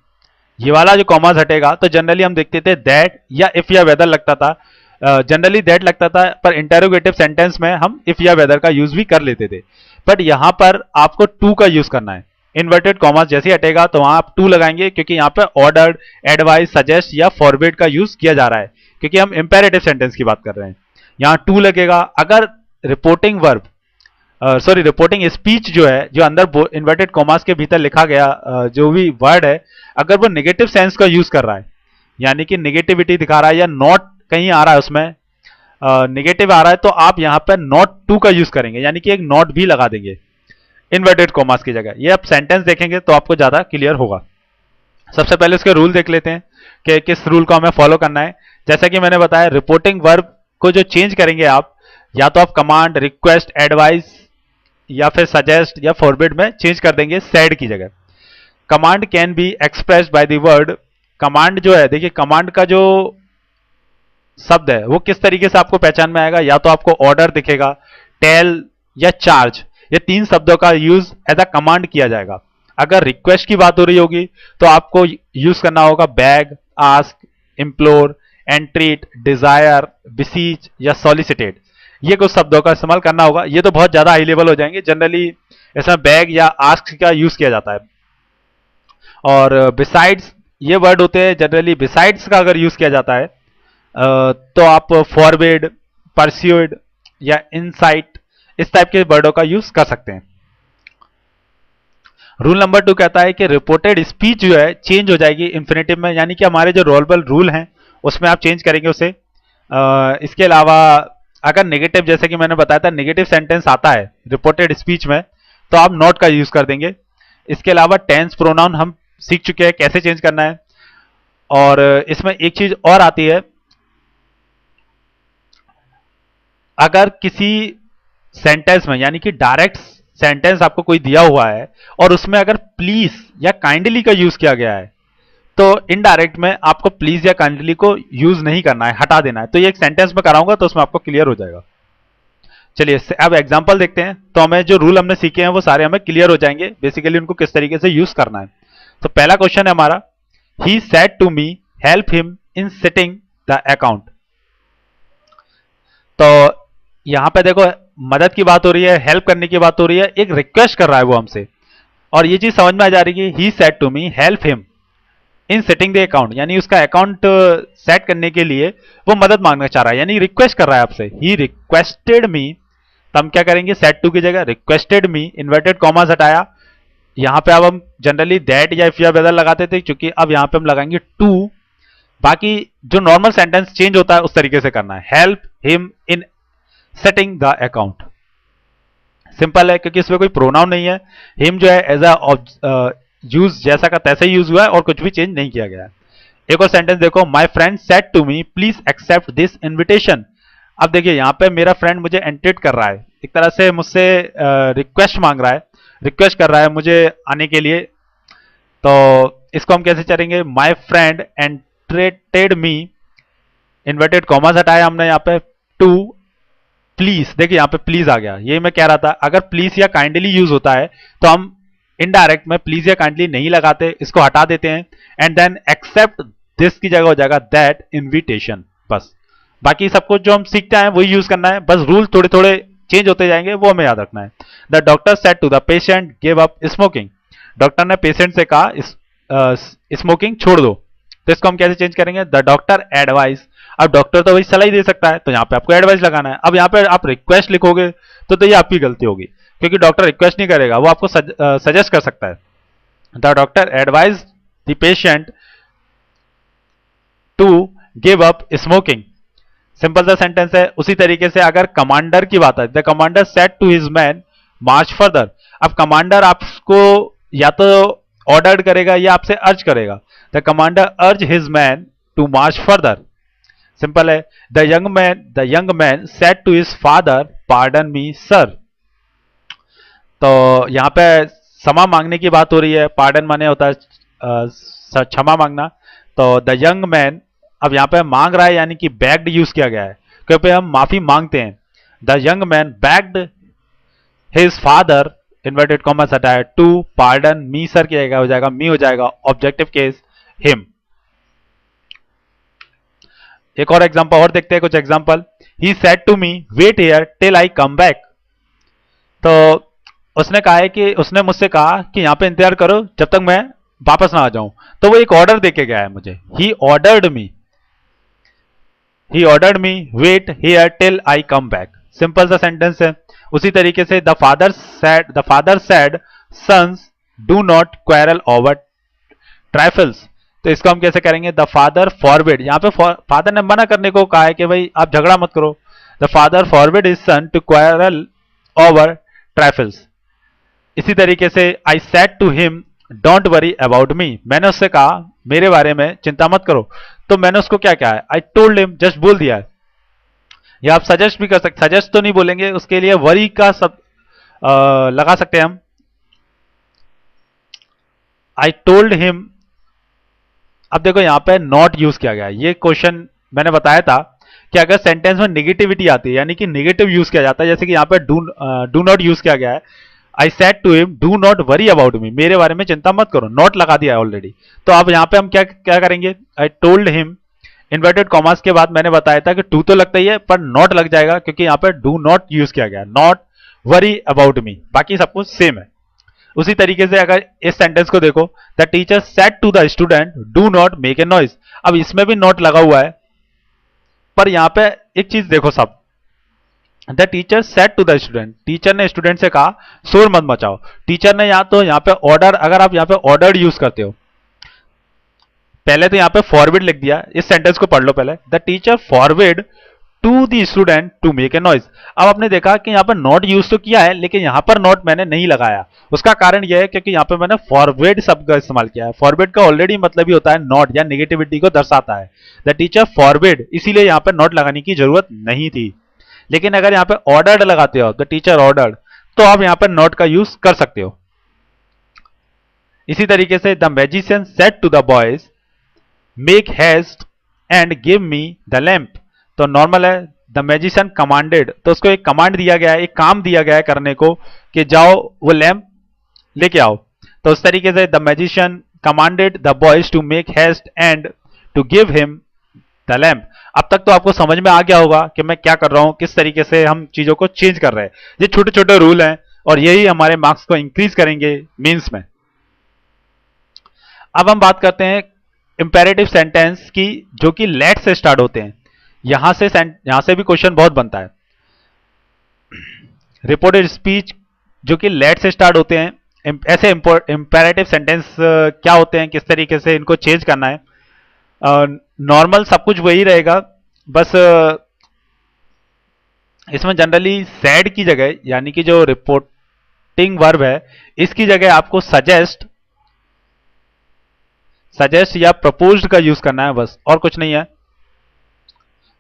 ये वाला जो कॉमास हटेगा तो जनरली हम देखते थे दैट या इफ या वेदर लगता था, जनरली दैट लगता था, पर इंटेरोगेटिव सेंटेंस में हम इफ या वेदर का यूज भी कर लेते थे। बट यहां पर आपको टू का यूज करना है। इन्वर्टेड कॉमास जैसे ही हटेगा तो वहां आप टू लगाएंगे, क्योंकि यहां पर ऑर्डर्ड, एडवाइस, सजेस्ट या फॉरबिड का यूज किया जा रहा है, क्योंकि हम इंपेरेटिव सेंटेंस की बात कर रहे हैं। यहां टू लगेगा। अगर रिपोर्टिंग वर्ब रिपोर्टिंग स्पीच जो है, जो अंदर इन्वर्टेड कॉमास के भीतर लिखा गया जो भी वर्ड है, अगर वो नेगेटिव सेंस का यूज कर रहा है, यानी कि नेगेटिविटी दिखा रहा है, या नॉट कहीं आ रहा है उसमें नेगेटिव आ रहा है, तो आप यहां पर नॉट टू का यूज करेंगे, यानी कि एक नॉट भी लगा देंगे इन्वर्टेड कॉमास की जगह। ये आप सेंटेंस देखेंगे तो आपको ज्यादा क्लियर होगा। सबसे पहले उसके रूल देख लेते हैं कि किस रूल को हमें फॉलो करना है। जैसा कि मैंने बताया, रिपोर्टिंग वर्ब को जो चेंज करेंगे आप, या तो आप कमांड, रिक्वेस्ट, एडवाइस या फिर सजेस्ट या फॉरबिड में चेंज कर देंगे सैड की जगह। Command can be expressed by the word, command जो है, देखिए कमांड का जो शब्द है वो किस तरीके से आपको पहचान में आएगा, या तो आपको ऑर्डर दिखेगा, टेल या चार्ज, ये तीन शब्दों का यूज एज अ कमांड किया जाएगा। अगर रिक्वेस्ट की बात हो रही होगी तो आपको यूज करना होगा बैग, आस्क, इम्प्लोर, एंट्रीट, डिजायर, बिसीच या सॉलिसिटेड, ये कुछ शब्दों का इस्तेमाल करना होगा। ये तो बहुत ज्यादा हाई लेवल हो जाएंगे, जनरली इसमें बैग या आस्क का यूज किया जाता है। और बिसाइड्स ये वर्ड होते हैं, जनरली बिसाइड्स का अगर यूज किया जाता है तो आप फॉरवर्ड, परस्यूड या इनसाइट, इस टाइप के वर्डों का यूज कर सकते हैं। रूल नंबर 2 कहता है कि रिपोर्टेड स्पीच जो है चेंज हो जाएगी इंफिनिटिव में, यानी कि हमारे जो रोलेबल रूल हैं उसमें आप चेंज करेंगे उसे। इसके अलावा अगर नेगेटिव, जैसे कि मैंने बताया था, नेगेटिव सेंटेंस आता है रिपोर्टेड स्पीच में, तो आप नॉट का यूज कर देंगे। इसके अलावा टेंस प्रोनाउन हम सीख चुके हैं कैसे चेंज करना है। और इसमें एक चीज और आती है, अगर किसी सेंटेंस में, यानी कि डायरेक्ट सेंटेंस आपको कोई दिया हुआ है और उसमें अगर प्लीज या काइंडली का यूज किया गया है, तो इनडायरेक्ट में आपको प्लीज या काइंडली को यूज नहीं करना है, हटा देना है। तो ये एक सेंटेंस में कराऊंगा तो उसमें आपको क्लियर हो जाएगा। चलिए अब एग्जांपल देखते हैं, तो हमें जो रूल हमने सीखे हैं वो सारे हमें क्लियर हो जाएंगे, बेसिकली उनको किस तरीके से यूज करना है। तो पहला क्वेश्चन है हमारा, he said to me help him in setting the account. तो यहां पे देखो मदद की बात हो रही है, हेल्प करने की बात हो रही है, एक रिक्वेस्ट कर रहा है वो हमसे, और ये चीज समझ में आ जा रही है कि he said to me help him in setting the account, यानी उसका अकाउंट सेट करने के लिए वो मदद मांगना चाह रहा है, यानी रिक्वेस्ट कर रहा है आपसे। ही रिक्वेस्टेड मी, तो हम क्या करेंगे, सेड टू की जगह रिक्वेस्टेड मी, इन्वर्टेड कॉमास हटाया। यहां पे अब हम जनरली दैट या इफ या वेदर लगाते थे, क्योंकि अब यहां पे हम लगाएंगे टू। बाकी जो नॉर्मल सेंटेंस चेंज होता है उस तरीके से करना है, help him in setting the account. Simple है, क्योंकि इसमें कोई प्रोनाउन नहीं है। हिम जो है एज अ यूज जैसा का तैसे ही यूज हुआ है और कुछ भी चेंज नहीं किया गया है। एक और सेंटेंस देखो, my friend said to me please accept this invitation. अब देखिए यहां पे मेरा फ्रेंड मुझे एंट्रेट कर रहा है, एक तरह से मुझसे रिक्वेस्ट मांग रहा है, रिक्वेस्ट कर रहा है मुझे आने के लिए। तो इसको हम कैसे करेंगे, my friend entreated me, inverted commas हटाया हमने यहाँ पे, टू प्लीज। देखिए यहां पे प्लीज आ गया, ये मैं कह रहा था अगर प्लीज या काइंडली यूज होता है तो हम इनडायरेक्ट में प्लीज या काइंडली नहीं लगाते, इसको हटा देते हैं, एंड देन एक्सेप्ट दिस की जगह हो जाएगा दैट इनविटेशन। बस बाकी सब कुछ जो हम सीखते हैं वही यूज करना है, बस रूल थोड़े थोड़े चेंज होते जाएंगे, वो हमें याद रखना है। The doctor said to the patient give up smoking. Doctor ने पेशेंट से कहा स्मोकिंग छोड़ दो, तो इसको हम कैसे चेंज करेंगे, द डॉक्टर एडवाइस। अब डॉक्टर तो वही सलाह ही दे सकता है, तो यहां पे आपको एडवाइस लगाना है। अब यहां पे आप रिक्वेस्ट लिखोगे तो ये आपकी गलती होगी, क्योंकि डॉक्टर रिक्वेस्ट नहीं करेगा, वो आपको सजेस्ट कर सकता है। The doctor advise the patient to give up smoking. Simple सा सेंटेंस है। उसी तरीके से अगर कमांडर की बात है, the commander said to his man march further. अब कमांडर आपको या तो ऑर्डर्ड करेगा या आपसे अर्ज करेगा। The commander urge his man to march further. Simple है। The young man said to his father pardon me sir. तो यहां पे क्षमा मांगने की बात हो रही है, पार्डन माने होता है क्षमा मांगना। तो द यंग मैन अब यहां पे मांग रहा है, यानी कि बैग्ड यूज किया गया है, क्योंकि हम माफी मांगते हैं। The young man bagged his father, inverted commas हटाया, टू पार्डन मी सर किया हो जाएगा, मी हो जाएगा ऑब्जेक्टिव केस हिम। एक और एग्जांपल और देखते हैं, कुछ example. He said to me wait here till I come back. तो उसने कहा है कि उसने मुझसे कहा कि यहां पे इंतजार करो जब तक मैं वापस ना आ जाऊं। तो वो एक ऑर्डर देके गया है मुझे, he ordered me wait here till I come back. Simple सा सेंटेंस है। उसी तरीके से the father said sons do not quarrel over trifles. तो इसको हम कैसे करेंगे, द फादर फॉरबिड। यहां पे फादर ने मना करने को कहा है कि भाई आप झगड़ा मत करो। The father forbid his son to quarrel over trifles. इसी तरीके से I said to him don't worry about me. मैंने उससे कहा मेरे बारे में चिंता मत करो। तो मैंने उसको क्या कहा है, आई टोल्ड हिम, जस्ट बोल दिया है। या आप सजेस्ट भी कर सकते, सजेस्ट तो नहीं बोलेंगे, उसके लिए वरी का सब लगा सकते हैं हम। I told him. अब देखो यहां पे नॉट यूज किया गया है। ये क्वेश्चन मैंने बताया था कि अगर सेंटेंस में निगेटिविटी आती है, यानी कि निगेटिव यूज किया जाता है, जैसे कि यहां पे डू नॉट यूज किया गया है। I said to him do not worry about me, मेरे बारे में चिंता मत करो, नॉट लगा दिया है ऑलरेडी। तो अब यहां पे हम क्या क्या करेंगे, I told him, inverted commas के बाद मैंने बताया था कि टू तो लगता ही है पर नॉट लग जाएगा, क्योंकि यहां पे डू नॉट यूज किया गया, नॉट वरी अबाउट मी। बाकी सब कुछ सेम है। उसी तरीके से अगर इस सेंटेंस को देखो, the teacher said to the student do not make a noise. अब इसमें भी नॉट लगा हुआ है, पर यहां पे एक चीज देखो सब, the teacher said to the student, teacher ने स्टूडेंट से कहा शोर मत मचाओ। टीचर ने यहां पे ऑर्डर, अगर आप यहां पे ऑर्डर्ड यूज करते हो, पहले तो यहां पे फॉरवर्ड लिख दिया। इस सेंटेंस को पढ़ लो पहले, the teacher forward to the student to make a noise. अब आपने देखा कि यहां पर नॉट यूज तो किया है, लेकिन यहां पर नॉट मैंने नहीं लगाया। उसका कारण यह है क्योंकि यहां पे मैंने फॉरवर्ड शब्द का इस्तेमाल किया है। फॉरवर्ड का ऑलरेडी मतलब ही होता है नॉट, या नेगेटिविटी को दर्शाता है। द टीचर फॉरवर्ड, इसीलिए यहां पर नॉट लगाने की जरूरत नहीं थी। लेकिन अगर यहां पे ऑर्डर्ड लगाते हो, द टीचर ऑर्डर्ड, तो आप यहां पर नॉट का यूज कर सकते हो। इसी तरीके से the magician said to the boys make haste and give me the lamp. तो नॉर्मल है, द मैजिशियन कमांडेड, तो उसको एक कमांड दिया गया है, एक काम दिया गया है करने को कि जाओ वो लैंप लेके आओ। तो उस तरीके से the magician commanded the boys to make haste and to give him the lamp. अब तक तो आपको समझ में आ गया होगा कि मैं क्या कर रहा हूं, किस तरीके से हम चीजों को चेंज कर रहे हैं। ये छोटे छोटे रूल हैं और यही हमारे मार्क्स को इंक्रीज करेंगे मेंस में। अब हम बात करते हैं इंपेरेटिव सेंटेंस की, जो कि लेट से स्टार्ट होते हैं। यहां से भी क्वेश्चन बहुत बनता है। रिपोर्टेड स्पीच जो कि लेट से स्टार्ट होते हैं, ऐसे इंपेरेटिव सेंटेंस क्या होते हैं, किस तरीके से इनको चेंज करना है। नॉर्मल सब कुछ वही रहेगा, बस इसमें जनरली सैड की जगह, यानी कि जो रिपोर्टिंग वर्ब है, इसकी जगह आपको सजेस्ट या प्रपोज्ड का यूज करना है, बस और कुछ नहीं है।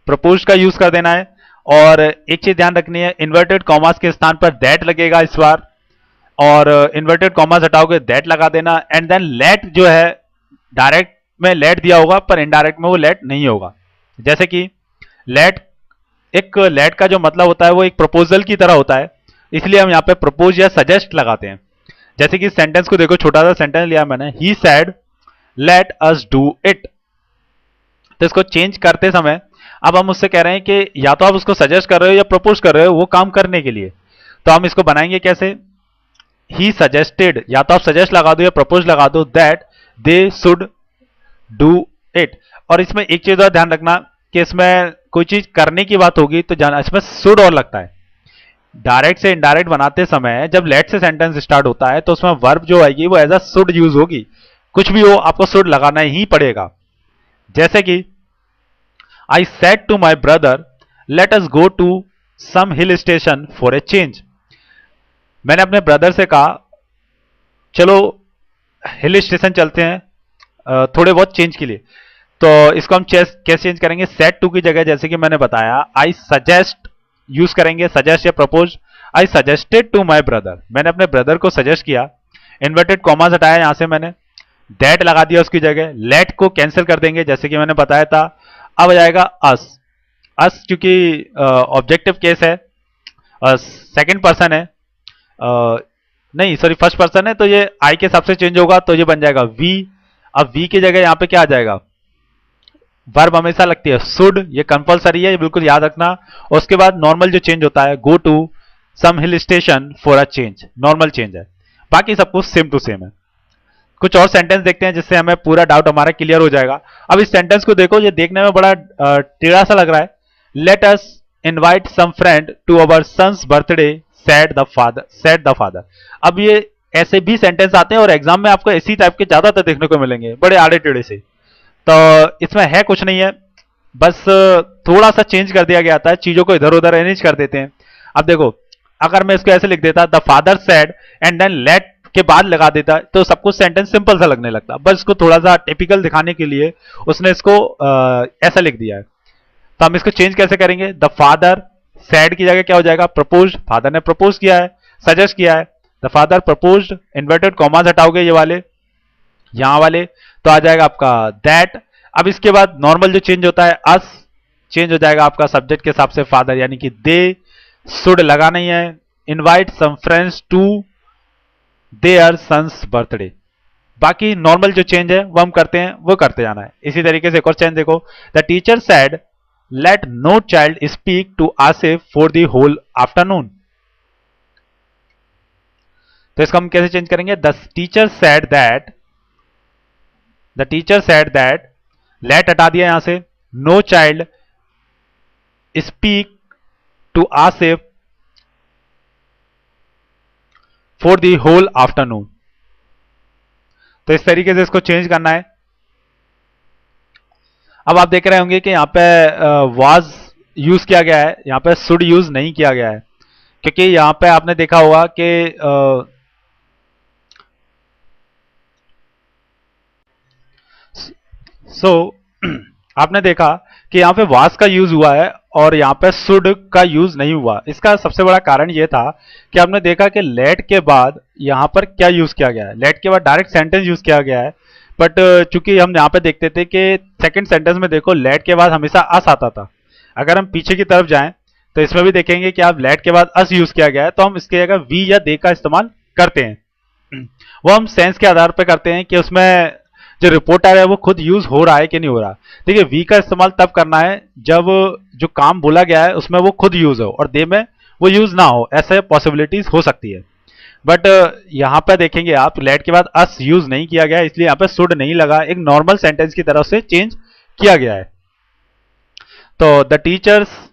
प्रपोज्ड का यूज कर देना है। और एक चीज ध्यान रखनी है, इन्वर्टेड कॉमास के स्थान पर दैट लगेगा इस बार, और इन्वर्टेड कॉमास हटाओगे दैट लगा देना। एंड देन लेट जो है, डायरेक्ट में लेट दिया होगा पर इनडायरेक्ट में वो लेट नहीं होगा। जैसे कि लेट का जो मतलब होता है वो एक प्रपोजल की तरह होता है, इसलिए हम यहाँ पे प्रपोज या सजेस्ट लगाते हैं। जैसे कि सेंटेंस को देखो, छोटा सा सेंटेंस लिया मैंने, he said let us do it. तो इसको चेंज करते समय अब हम उससे कह रहे हैं कि या तो आप उसको सजेस्ट कर रहे हो या प्रपोज कर रहे हो वो काम करने के लिए। तो हम इसको बनाएंगे कैसे, ही सजेस्टेड, या तो आप सजेस्ट लगा दो या प्रपोज लगा दो, that they should do it. और इसमें एक चीज और ध्यान रखना कि इसमें कोई चीज करने की बात होगी तो इसमें शुड और लगता है। डायरेक्ट से इनडायरेक्ट बनाते समय जब लेट से सेंटेंस स्टार्ट होता है तो उसमें वर्ब जो आएगी वो एज अ शुड यूज होगी। कुछ भी हो आपको शुड लगाना ही पड़ेगा। जैसे कि I said to my brother let us go to some hill station for a change. मैंने अपने ब्रदर से कहा चलो हिल स्टेशन चलते हैं थोड़े बहुत चेंज के लिए। तो इसको हम कैसे चेंज करेंगे, सेट टू की जगह जैसे कि मैंने बताया आई सजेस्ट यूज करेंगे, सजेस्ट या propose. I suggested to my brother, मैंने अपने ब्रदर को सजेस्ट किया। इन्वर्टेड कॉमास हटाया, यहां से मैंने दैट लगा दिया उसकी जगह। लेट को कैंसिल कर देंगे जैसे कि मैंने बताया था। अब आ जाएगा अस। अस क्योंकि ऑब्जेक्टिव केस है, सेकंड पर्सन है, नहीं सॉरी फर्स्ट पर्सन है, तो ये आई के हिसाब से चेंज होगा, तो ये बन जाएगा वी। अब वी की जगह यहां पे क्या आ जाएगा, वर्ब हमेशा लगती है शुड, ये कंपलसरी है, ये बिल्कुल याद रखना। उसके बाद नॉर्मल जो चेंज होता है, go to some hill station for a change, normal change है। बाकी सब कुछ सेम टू सेम है। कुछ और सेंटेंस देखते हैं जिससे हमें पूरा डाउट हमारा क्लियर हो जाएगा। अब इस सेंटेंस को देखो, ये देखने में बड़ा टेढ़ा सा लग रहा है। Let us invite some friend to our son's birthday said the father. अब ये ऐसे भी सेंटेंस आते हैं और एग्जाम में आपको इसी टाइप के ज्यादातर देखने को मिलेंगे, बड़े आड़े टेढ़े से। तो इसमें है कुछ नहीं है, बस थोड़ा सा चेंज कर दिया गया था, चीजों को इधर उधर अरेंज कर देते हैं। अब देखो, अगर मैं इसको ऐसे लिख देता the father said and then let के बाद लगा देता तो सब कुछ सेंटेंस सिंपल सा लगने लगता। बस इसको थोड़ा सा टिपिकल दिखाने के लिए उसने इसको ऐसा लिख दिया है। तो हम इसको चेंज कैसे करेंगे, द फादर सैड की जगह क्या हो जाएगा, प्रपोज। फादर ने प्रपोज किया है, सजेस्ट किया है, the father proposed. Inverted commas हटाओगे ये वाले, यहां वाले, तो आ जाएगा आपका दैट। अब इसके बाद नॉर्मल जो चेंज होता है अस, चेंज हो जाएगा आपका सब्जेक्ट के हिसाब से फादर, यानी कि दे शुड लगा नहीं है। Invite some friends to their son's birthday. बाकी नॉर्मल जो चेंज है वो हम करते हैं, वो करते जाना है। इसी तरीके से एक और चेंज देखो, the teacher said let no child speak to Asif for the whole afternoon. तो इसको हम कैसे चेंज करेंगे, the teacher said that, let हटा दिया यहां से, no child speak to Asif for the whole afternoon. तो इस तरीके से इसको चेंज करना है। अब आप देख रहे होंगे कि यहां पे वाज यूज किया गया है, यहां पे शुड यूज नहीं किया गया है, क्योंकि यहां पे आपने देखा होगा कि आपने देखा कि यहां पे वाज का यूज हुआ है और यहां पे शुड का यूज नहीं हुआ। इसका सबसे बड़ा कारण यह था कि आपने देखा कि लेट के बाद यहां पर क्या यूज किया गया है, लेट के बाद डायरेक्ट सेंटेंस यूज किया गया है। बट चूंकि हम यहां पे देखते थे कि सेकंड सेंटेंस में देखो लेट के बाद हमेशा अस आता था। अगर हम पीछे की तरफ जाएं तो इसमें भी देखेंगे कि आप लेट के बाद अस यूज किया गया है, तो हम इसकी जगह वी या दे का इस्तेमाल करते हैं। वो हम सेंस के आधार पर करते हैं कि उसमें जो रिपोर्टर है वो खुद यूज हो रहा है कि नहीं हो रहा। देखिए वी का इस्तेमाल तब करना है जब जो काम बोला गया है उसमें वो खुद यूज हो और दे में वो यूज ना हो, ऐसे पॉसिबिलिटीज हो सकती है। बट यहां पर देखेंगे आप लेट के बाद अस यूज नहीं किया गया, इसलिए यहां पे शुड नहीं लगा, एक नॉर्मल सेंटेंस की तरफ से चेंज किया गया है। तो the teachers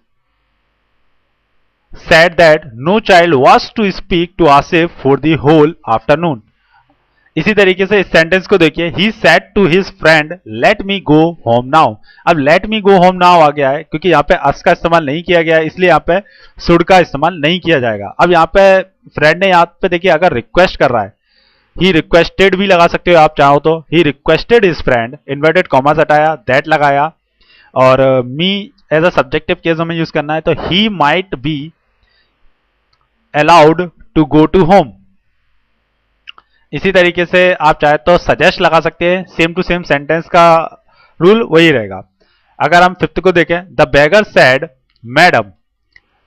said that no child was to speak to Asif for the whole afternoon। इसी तरीके से इस सेंटेंस को देखिए, he said to his friend let me go home now। अब let me go home now आ गया है क्योंकि यहाँ पे अस का इस्तेमाल नहीं किया गया है, इसलिए यहाँ पे शुड का इस्तेमाल नहीं किया जाएगा। अब यहाँ पे फ्रेंड ने यहाँ पे देखिए अगर रिक्वेस्ट कर रहा है, ही रिक्वेस्टेड भी लगा सकते हो आप चाहो तो, he requested his friend, inverted commas हटाया, दैट लगाया, और me as a subjective case हमें यूज करना है तो he might be allowed to go to home. इसी तरीके से आप चाहे तो सजेस्ट लगा सकते हैं, सेम टू सेम सेंटेंस का रूल वही रहेगा। अगर हम फिफ्थ को देखें, the beggar said madam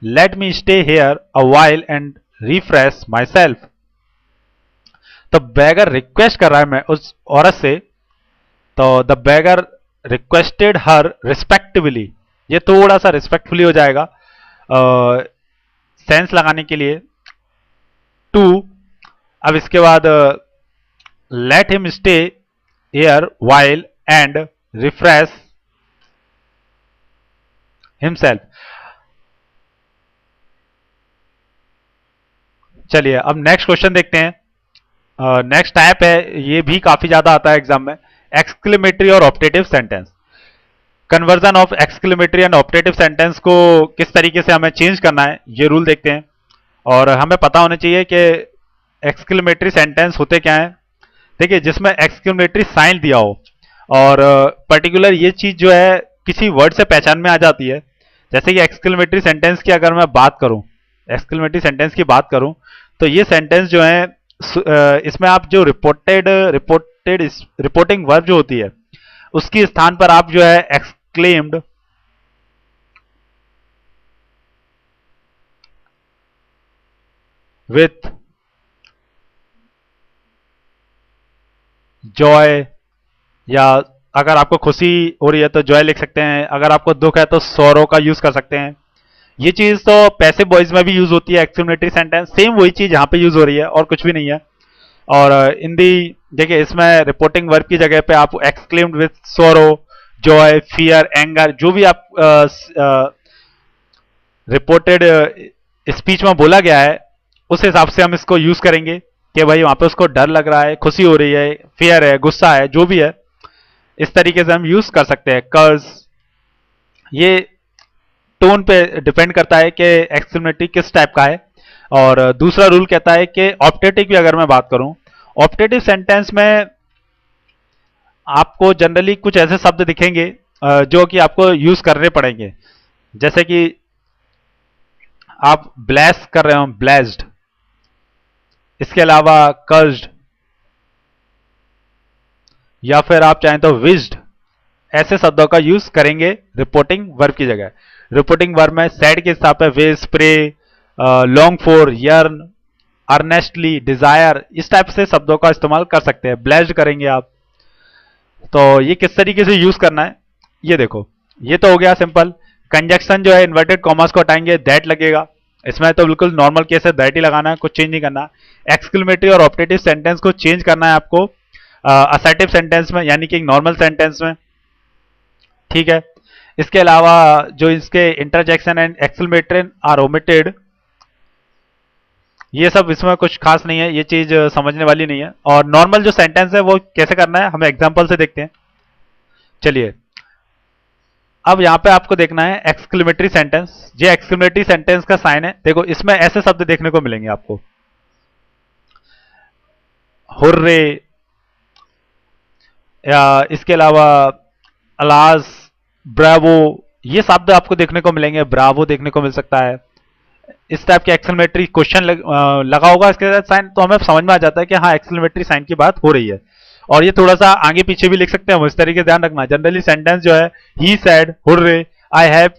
let me stay here a while and refresh my self. तो बेगर रिक्वेस्ट कर रहा है मैं उस औरत से, तो the beggar requested her respectively, ये थोड़ा सा रिस्पेक्टफुली हो जाएगा सेंस लगाने के लिए, टू। अब इसके बाद let him stay here while and refresh himself. चलिए अब नेक्स्ट क्वेश्चन देखते हैं। नेक्स्ट टाइप है, ये भी काफी ज्यादा आता है एग्जाम में, एक्सक्लेमेटरी और optative sentence. Conversion of exclamatory and optative sentence को किस तरीके से हमें चेंज करना है ये रूल देखते हैं। और हमें पता होना चाहिए कि एक्सक्लेमेटरी सेंटेंस होते क्या हैं। देखिए जिसमें एक्सक्लेमेटरी साइन दिया हो और पर्टिकुलर ये चीज जो है किसी वर्ड से पहचान में आ जाती है। जैसे कि एक्सक्लेमेटरी सेंटेंस की अगर मैं बात करूं, एक्सक्लेमेटरी सेंटेंस की बात करूं तो ये सेंटेंस जो है इसमें आप जो रिपोर्टिंग वर्ब जो होती है उसकी स्थान पर आप जो है एक्सक्लेम्ड विथ जॉय, या अगर आपको खुशी हो रही है तो जॉय लिख सकते हैं, अगर आपको दुख है तो सोरो का यूज कर सकते हैं। ये चीज तो पैसिव वॉइस में भी यूज होती है एक्सक्लेमेटरी सेंटेंस, सेम वही चीज यहां पे यूज हो रही है और कुछ भी नहीं है। और इन दी देखिए इसमें रिपोर्टिंग वर्ब की जगह पे आप एक्सक्लेम्ड विथ सोरो, जॉय, फियर, एंगर, जो भी आप रिपोर्टेड स्पीच में बोला गया है उस हिसाब से हम इसको यूज करेंगे कि भाई वहां पे उसको डर लग रहा है, खुशी हो रही है, फियर है, गुस्सा है, जो भी है, इस तरीके से हम यूज कर सकते हैं। कर्ज, ये टोन पे डिपेंड करता है कि एक्सक्लेमेटरी किस टाइप का है। और दूसरा रूल कहता है कि ऑप्टेटिव की अगर मैं बात करूं, ऑप्टेटिव सेंटेंस में आपको जनरली कुछ ऐसे शब्द दिखेंगे जो कि आपको यूज करने पड़ेंगे। जैसे कि आप ब्लेस कर रहे हो, ब्लेस्ड, इसके अलावा कर्ज्ड, या फिर आप चाहें तो विज्ड, ऐसे शब्दों का यूज करेंगे रिपोर्टिंग वर्ब की जगह। रिपोर्टिंग वर्ब में सैड के हिसाब पे wish, pray, long for, yearn, earnestly, desire, इस टाइप से शब्दों का इस्तेमाल कर सकते हैं। ब्लेस्ड करेंगे आप, तो ये किस तरीके से यूज करना है ये देखो। ये तो हो गया सिंपल। कंजक्शन जो है इन्वर्टेड कॉमर्स को हटाएंगे, दैट लगेगा। इसमें तो बिल्कुल नॉर्मल केस है, दैट ही लगाना है, कुछ चेंज नहीं करना। एक्सक्लेमेटरी और ऑप्टेटिव सेंटेंस को चेंज करना है आपको असर्टिव सेंटेंस में, यानी कि एक नॉर्मल सेंटेंस में, ठीक है। इसके अलावा जो इसके interjection and exclamatory are omitted, ये सब इसमें कुछ खास नहीं है, ये चीज समझने वाली नहीं है। और नॉर्मल जो सेंटेंस है वो कैसे करना है हमें एग्जांपल से देखते हैं। चलिए अब यहां पे आपको देखना है एक्सक्लेमेटरी सेंटेंस। ये एक्सक्लेमेटरी सेंटेंस का साइन है, देखो इसमें ऐसे शब्द देखने को मिलेंगे आपको, हुर्रे, या इसके अलावा अलाज, ब्रावो, ये शब्द आपको देखने को मिलेंगे। ब्रावो देखने को मिल सकता है। इस टाइप के एक्सक्लेमेटरी क्वेश्चन लगा होगा इसके साथ साइन, तो हमें समझ में आ जाता है कि हाँ एक्सक्लेमेटरी साइन की बात हो रही है। और ये थोड़ा सा आगे पीछे भी लिख सकते हैं, इस तरीके से ध्यान रखना। जनरली सेंटेंस जो है he said, hurray, I have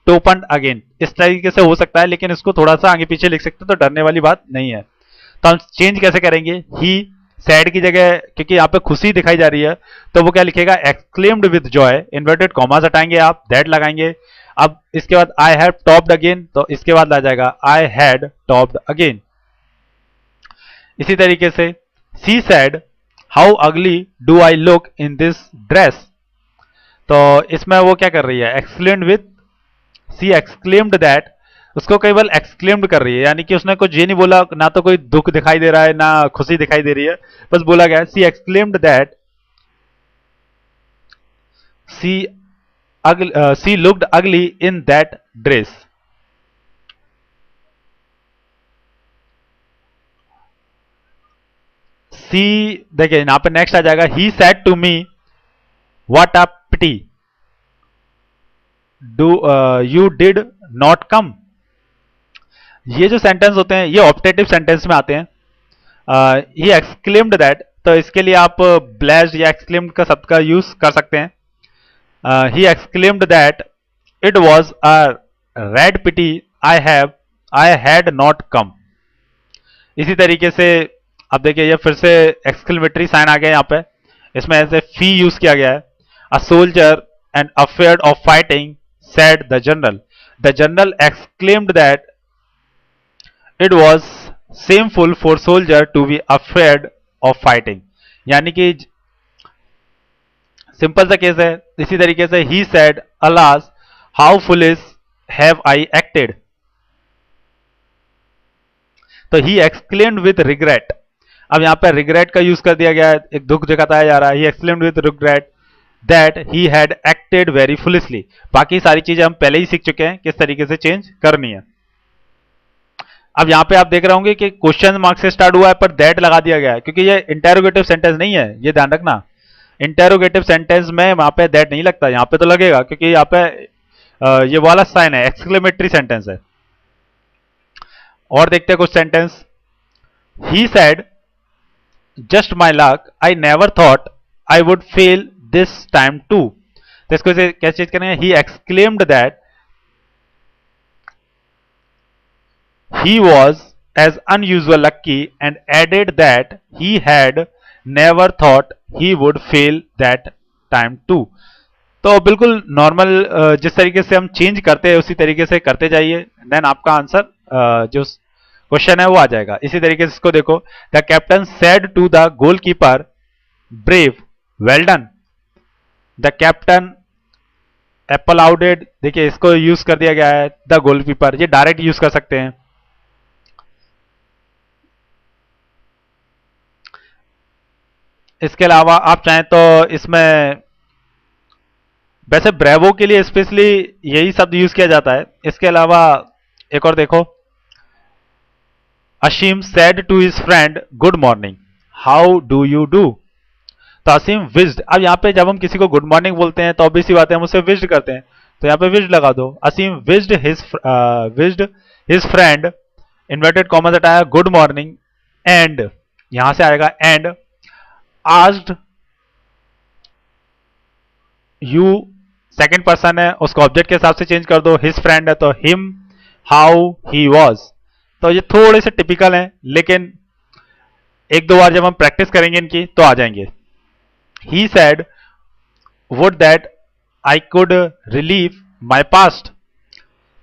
topped again, इस तरीके से हो सकता है, लेकिन इसको थोड़ा सा आगे पीछे लिख सकते हैं तो डरने वाली बात नहीं है। तो हम चेंज कैसे करेंगे, ही सैड की जगह क्योंकि यहाँ पे खुशी दिखाई जा रही है तो वो क्या लिखेगा, exclaimed with Joy, inverted commas हटाएंगे आप, दैट लगाएंगे। अब इसके बाद आई हैव टॉप्ड अगेन, तो इसके बाद आ जाएगा आई हैड टॉप्ड अगेन। इसी तरीके से she said how ugly do I look in this dress, तो इसमें वो क्या कर रही है, exclaimed with, she exclaimed that, उसको केवल एक्सक्लेम्ड कर रही है, यानी कि उसने कुछ ये नहीं बोला, ना तो कोई दुख दिखाई दे रहा है ना खुशी दिखाई दे रही है, बस बोला गया सी एक्सक्लेम्ड दैट सी लुक्ड अगली इन दैट ड्रेस। सी देखिए यहां पे नेक्स्ट आ जाएगा, he said to me what a pity do you did not come. ये जो सेंटेंस होते हैं ये ऑप्टेटिव सेंटेंस में आते हैं। ही एक्सक्लेम्ड दैट, तो इसके लिए आप ब्लेस्ड या एक्सक्लेम्ड का शब्द का यूज कर सकते हैं। He exclaimed that it was a red pity I had not come. इसी तरीके से अब देखिए ये फिर से एक्सक्लेमेटरी साइन आ गया यहाँ पे, इसमें ऐसे फी यूज किया गया है। A soldier and afraid of fighting said the general exclaimed that it was shameful for soldier to be afraid of fighting, यानी कि सिंपल सा केस है। इसी तरीके से he said alas how foolish have I acted, तो ही एक्सक्लेम्ड विद रिग्रेट। अब यहां पर रिग्रेट का यूज कर दिया गया है, एक दुख दिखाया जा रहा है। He exclaimed with regret that he had acted very foolishly. बाकी सारी चीजें हम पहले ही सीख चुके हैं किस तरीके से चेंज करनी है। अब यहां पे आप देख रहे होंगे कि क्वेश्चन मार्क से स्टार्ट हुआ है पर दैट लगा दिया गया है, क्योंकि ये इंटेरोगेटिव सेंटेंस नहीं है, ये ध्यान रखना। इंटेरोगेटिव सेंटेंस में वहां पे दैट नहीं लगता, यहां पे तो लगेगा क्योंकि यहाँ पे ये वाला साइन है, एक्सक्लेमेटरी सेंटेंस है। और देखते हैं कुछ sentence. He said just my luck I never thought I would fail this time too, तो इसको कैसे चेंज करेंगे, he exclaimed that he was as unusual lucky and added that he had never thought he would fail that time too। तो बिल्कुल नॉर्मल जिस तरीके से हम चेंज करते हैं उसी तरीके से करते जाइए, देन आपका आंसर जो क्वेश्चन है वो आ जाएगा। इसी तरीके से इसको देखो, the captain said to the goalkeeper brave well done, the captain applauded, देखिए इसको यूज कर दिया गया है द गोलकीपर, ये डायरेक्ट यूज कर सकते हैं। इसके अलावा आप चाहें तो इसमें वैसे ब्रेवो के लिए स्पेशली यही शब्द यूज किया जाता है। इसके अलावा एक और देखो, Aseem said to his friend good morning how do you do, तो असीम विज्ड। अब यहाँ पे जब हम किसी को गुड मॉर्निंग बोलते हैं तो ऑब्वियस सी बात है हम उसे विज्ड करते हैं, तो यहाँ पे विज्ड लगा दो। असीम विज्ड हिज फ्रेंड, इन्वर्टेड कॉमर्स हटाया, गुड मॉर्निंग, एंड यहां से आएगा and asked you, second person है उसको ऑब्जेक्ट के हिसाब से चेंज कर दो, हिज फ्रेंड है तो हिम हाउ ही वॉज। तो ये थोड़े से टिपिकल हैं लेकिन एक दो बार जब हम प्रैक्टिस करेंगे इनकी तो आ जाएंगे। He said would that I could relieve my past,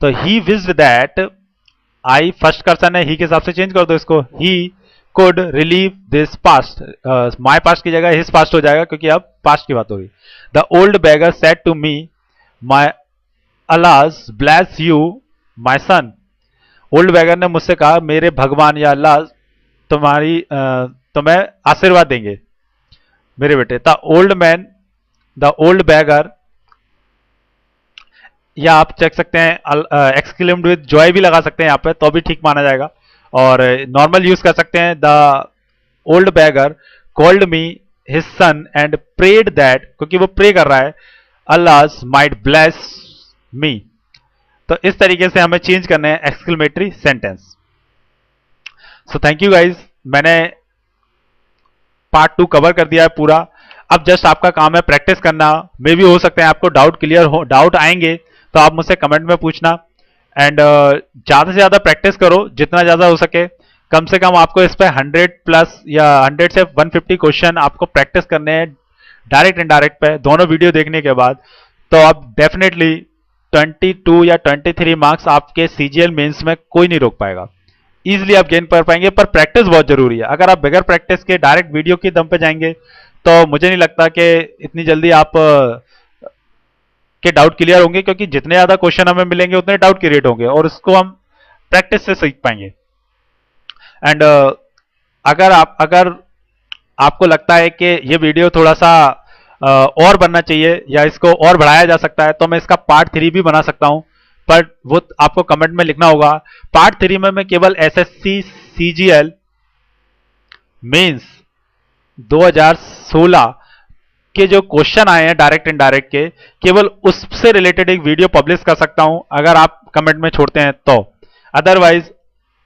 तो ही विज्ड दैट, आई फर्स्ट पर्सन है, ही के हिसाब से चेंज कर दो इसको, ही could relieve this past, my past की जगह his past हो जाएगा क्योंकि अब past की बात होगी। The old beggar said to me, my alas bless you my son, old beggar ने मुझसे कहा मेरे भगवान या अल्लाह तुम्हारी तुम्हें आशीर्वाद देंगे मेरे बेटे। The old man, the old beggar, या आप चेक सकते हैं एक्सक्लेम्ड विद जॉय भी लगा सकते हैं यहाँ पे तो भी ठीक माना जाएगा, और नॉर्मल यूज कर सकते हैं the old beggar called me his son and prayed that, क्योंकि वो प्रे कर रहा है अल्लाह माइट ब्लेस मी। तो इस तरीके से हमें चेंज करने हैं exclamatory sentence. So thank you guys, मैंने पार्ट 2 कवर कर दिया है पूरा। अब जस्ट आपका काम है प्रैक्टिस करना। मे भी हो सकते हैं आपको डाउट क्लियर हो, डाउट आएंगे तो आप मुझसे कमेंट में पूछना, एंड ज्यादा से ज्यादा प्रैक्टिस करो जितना ज्यादा हो सके। कम से कम आपको इस पे 100 प्लस या 100 से 150 क्वेश्चन आपको प्रैक्टिस करने हैं डायरेक्ट इनडायरेक्ट पे, दोनों वीडियो देखने के बाद। तो आप डेफिनेटली 22 या 23 मार्क्स आपके सीजीएल मेंस में कोई नहीं रोक पाएगा, इजीली आप गेन कर पाएंगे। पर प्रैक्टिस बहुत जरूरी है। अगर आप बगैर प्रैक्टिस के डायरेक्ट वीडियो के दम पे जाएंगे तो मुझे नहीं लगता कि इतनी जल्दी आप के डाउट क्लियर होंगे, क्योंकि जितने ज्यादा क्वेश्चन हमें मिलेंगे उतने डाउट क्रिएट होंगे और उसको हम प्रैक्टिस से सीख पाएंगे। एंड अगर आपको लगता है कि ये वीडियो थोड़ा सा और बनना चाहिए या इसको और बढ़ाया जा सकता है, तो मैं इसका पार्ट 3 भी बना सकता हूं, पर वो आपको कमेंट में लिखना होगा। पार्ट 3 में मैं केवल एसएससी सीजीएल मेंस 2016 के जो क्वेश्चन आए हैं डायरेक्ट इनडायरेक्ट के, केवल उससे रिलेटेड एक वीडियो पब्लिश कर सकता हूं अगर आप कमेंट में छोड़ते हैं तो। अदरवाइज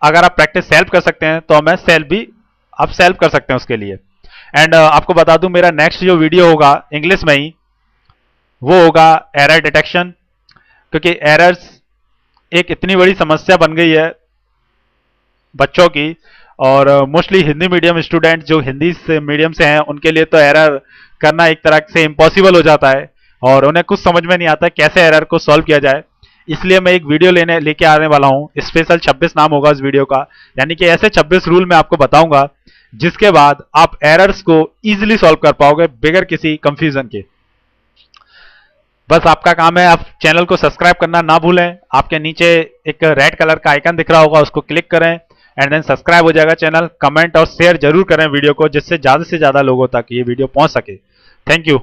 अगर आप प्रैक्टिस सेल्फ कर सकते हैं तो मैं सेल्फ भी आप सेल्फ कर सकते हैं उसके लिए। एंड आपको बता दूं मेरा नेक्स्ट जो वीडियो होगा इंग्लिश में ही, वो होगा एरर डिटेक्शन, क्योंकि एरर्स एक इतनी बड़ी समस्या बन गई है बच्चों की, और मोस्टली हिंदी मीडियम स्टूडेंट जो हिंदी से मीडियम से हैं उनके लिए तो एरर करना एक तरह से इम्पॉसिबल हो जाता है और उन्हें कुछ समझ में नहीं आता कैसे एरर को सॉल्व किया जाए। इसलिए मैं एक वीडियो लेके आने वाला हूं, स्पेशल 26 नाम होगा उस वीडियो का, यानी कि ऐसे 26 रूल मैं आपको बताऊंगा जिसके बाद आप एरर्स को इजीली सॉल्व कर पाओगे बगैर किसी कंफ्यूजन के। बस आपका काम है, आप चैनल को सब्सक्राइब करना ना भूलें। आपके नीचे एक रेड कलर का आइकन दिख रहा होगा, उसको क्लिक करें एंड देन सब्सक्राइब हो जाएगा चैनल। कमेंट और शेयर जरूर करें वीडियो को, जिससे ज्यादा से ज्यादा लोगों तक ये वीडियो पहुंच सके। Thank you.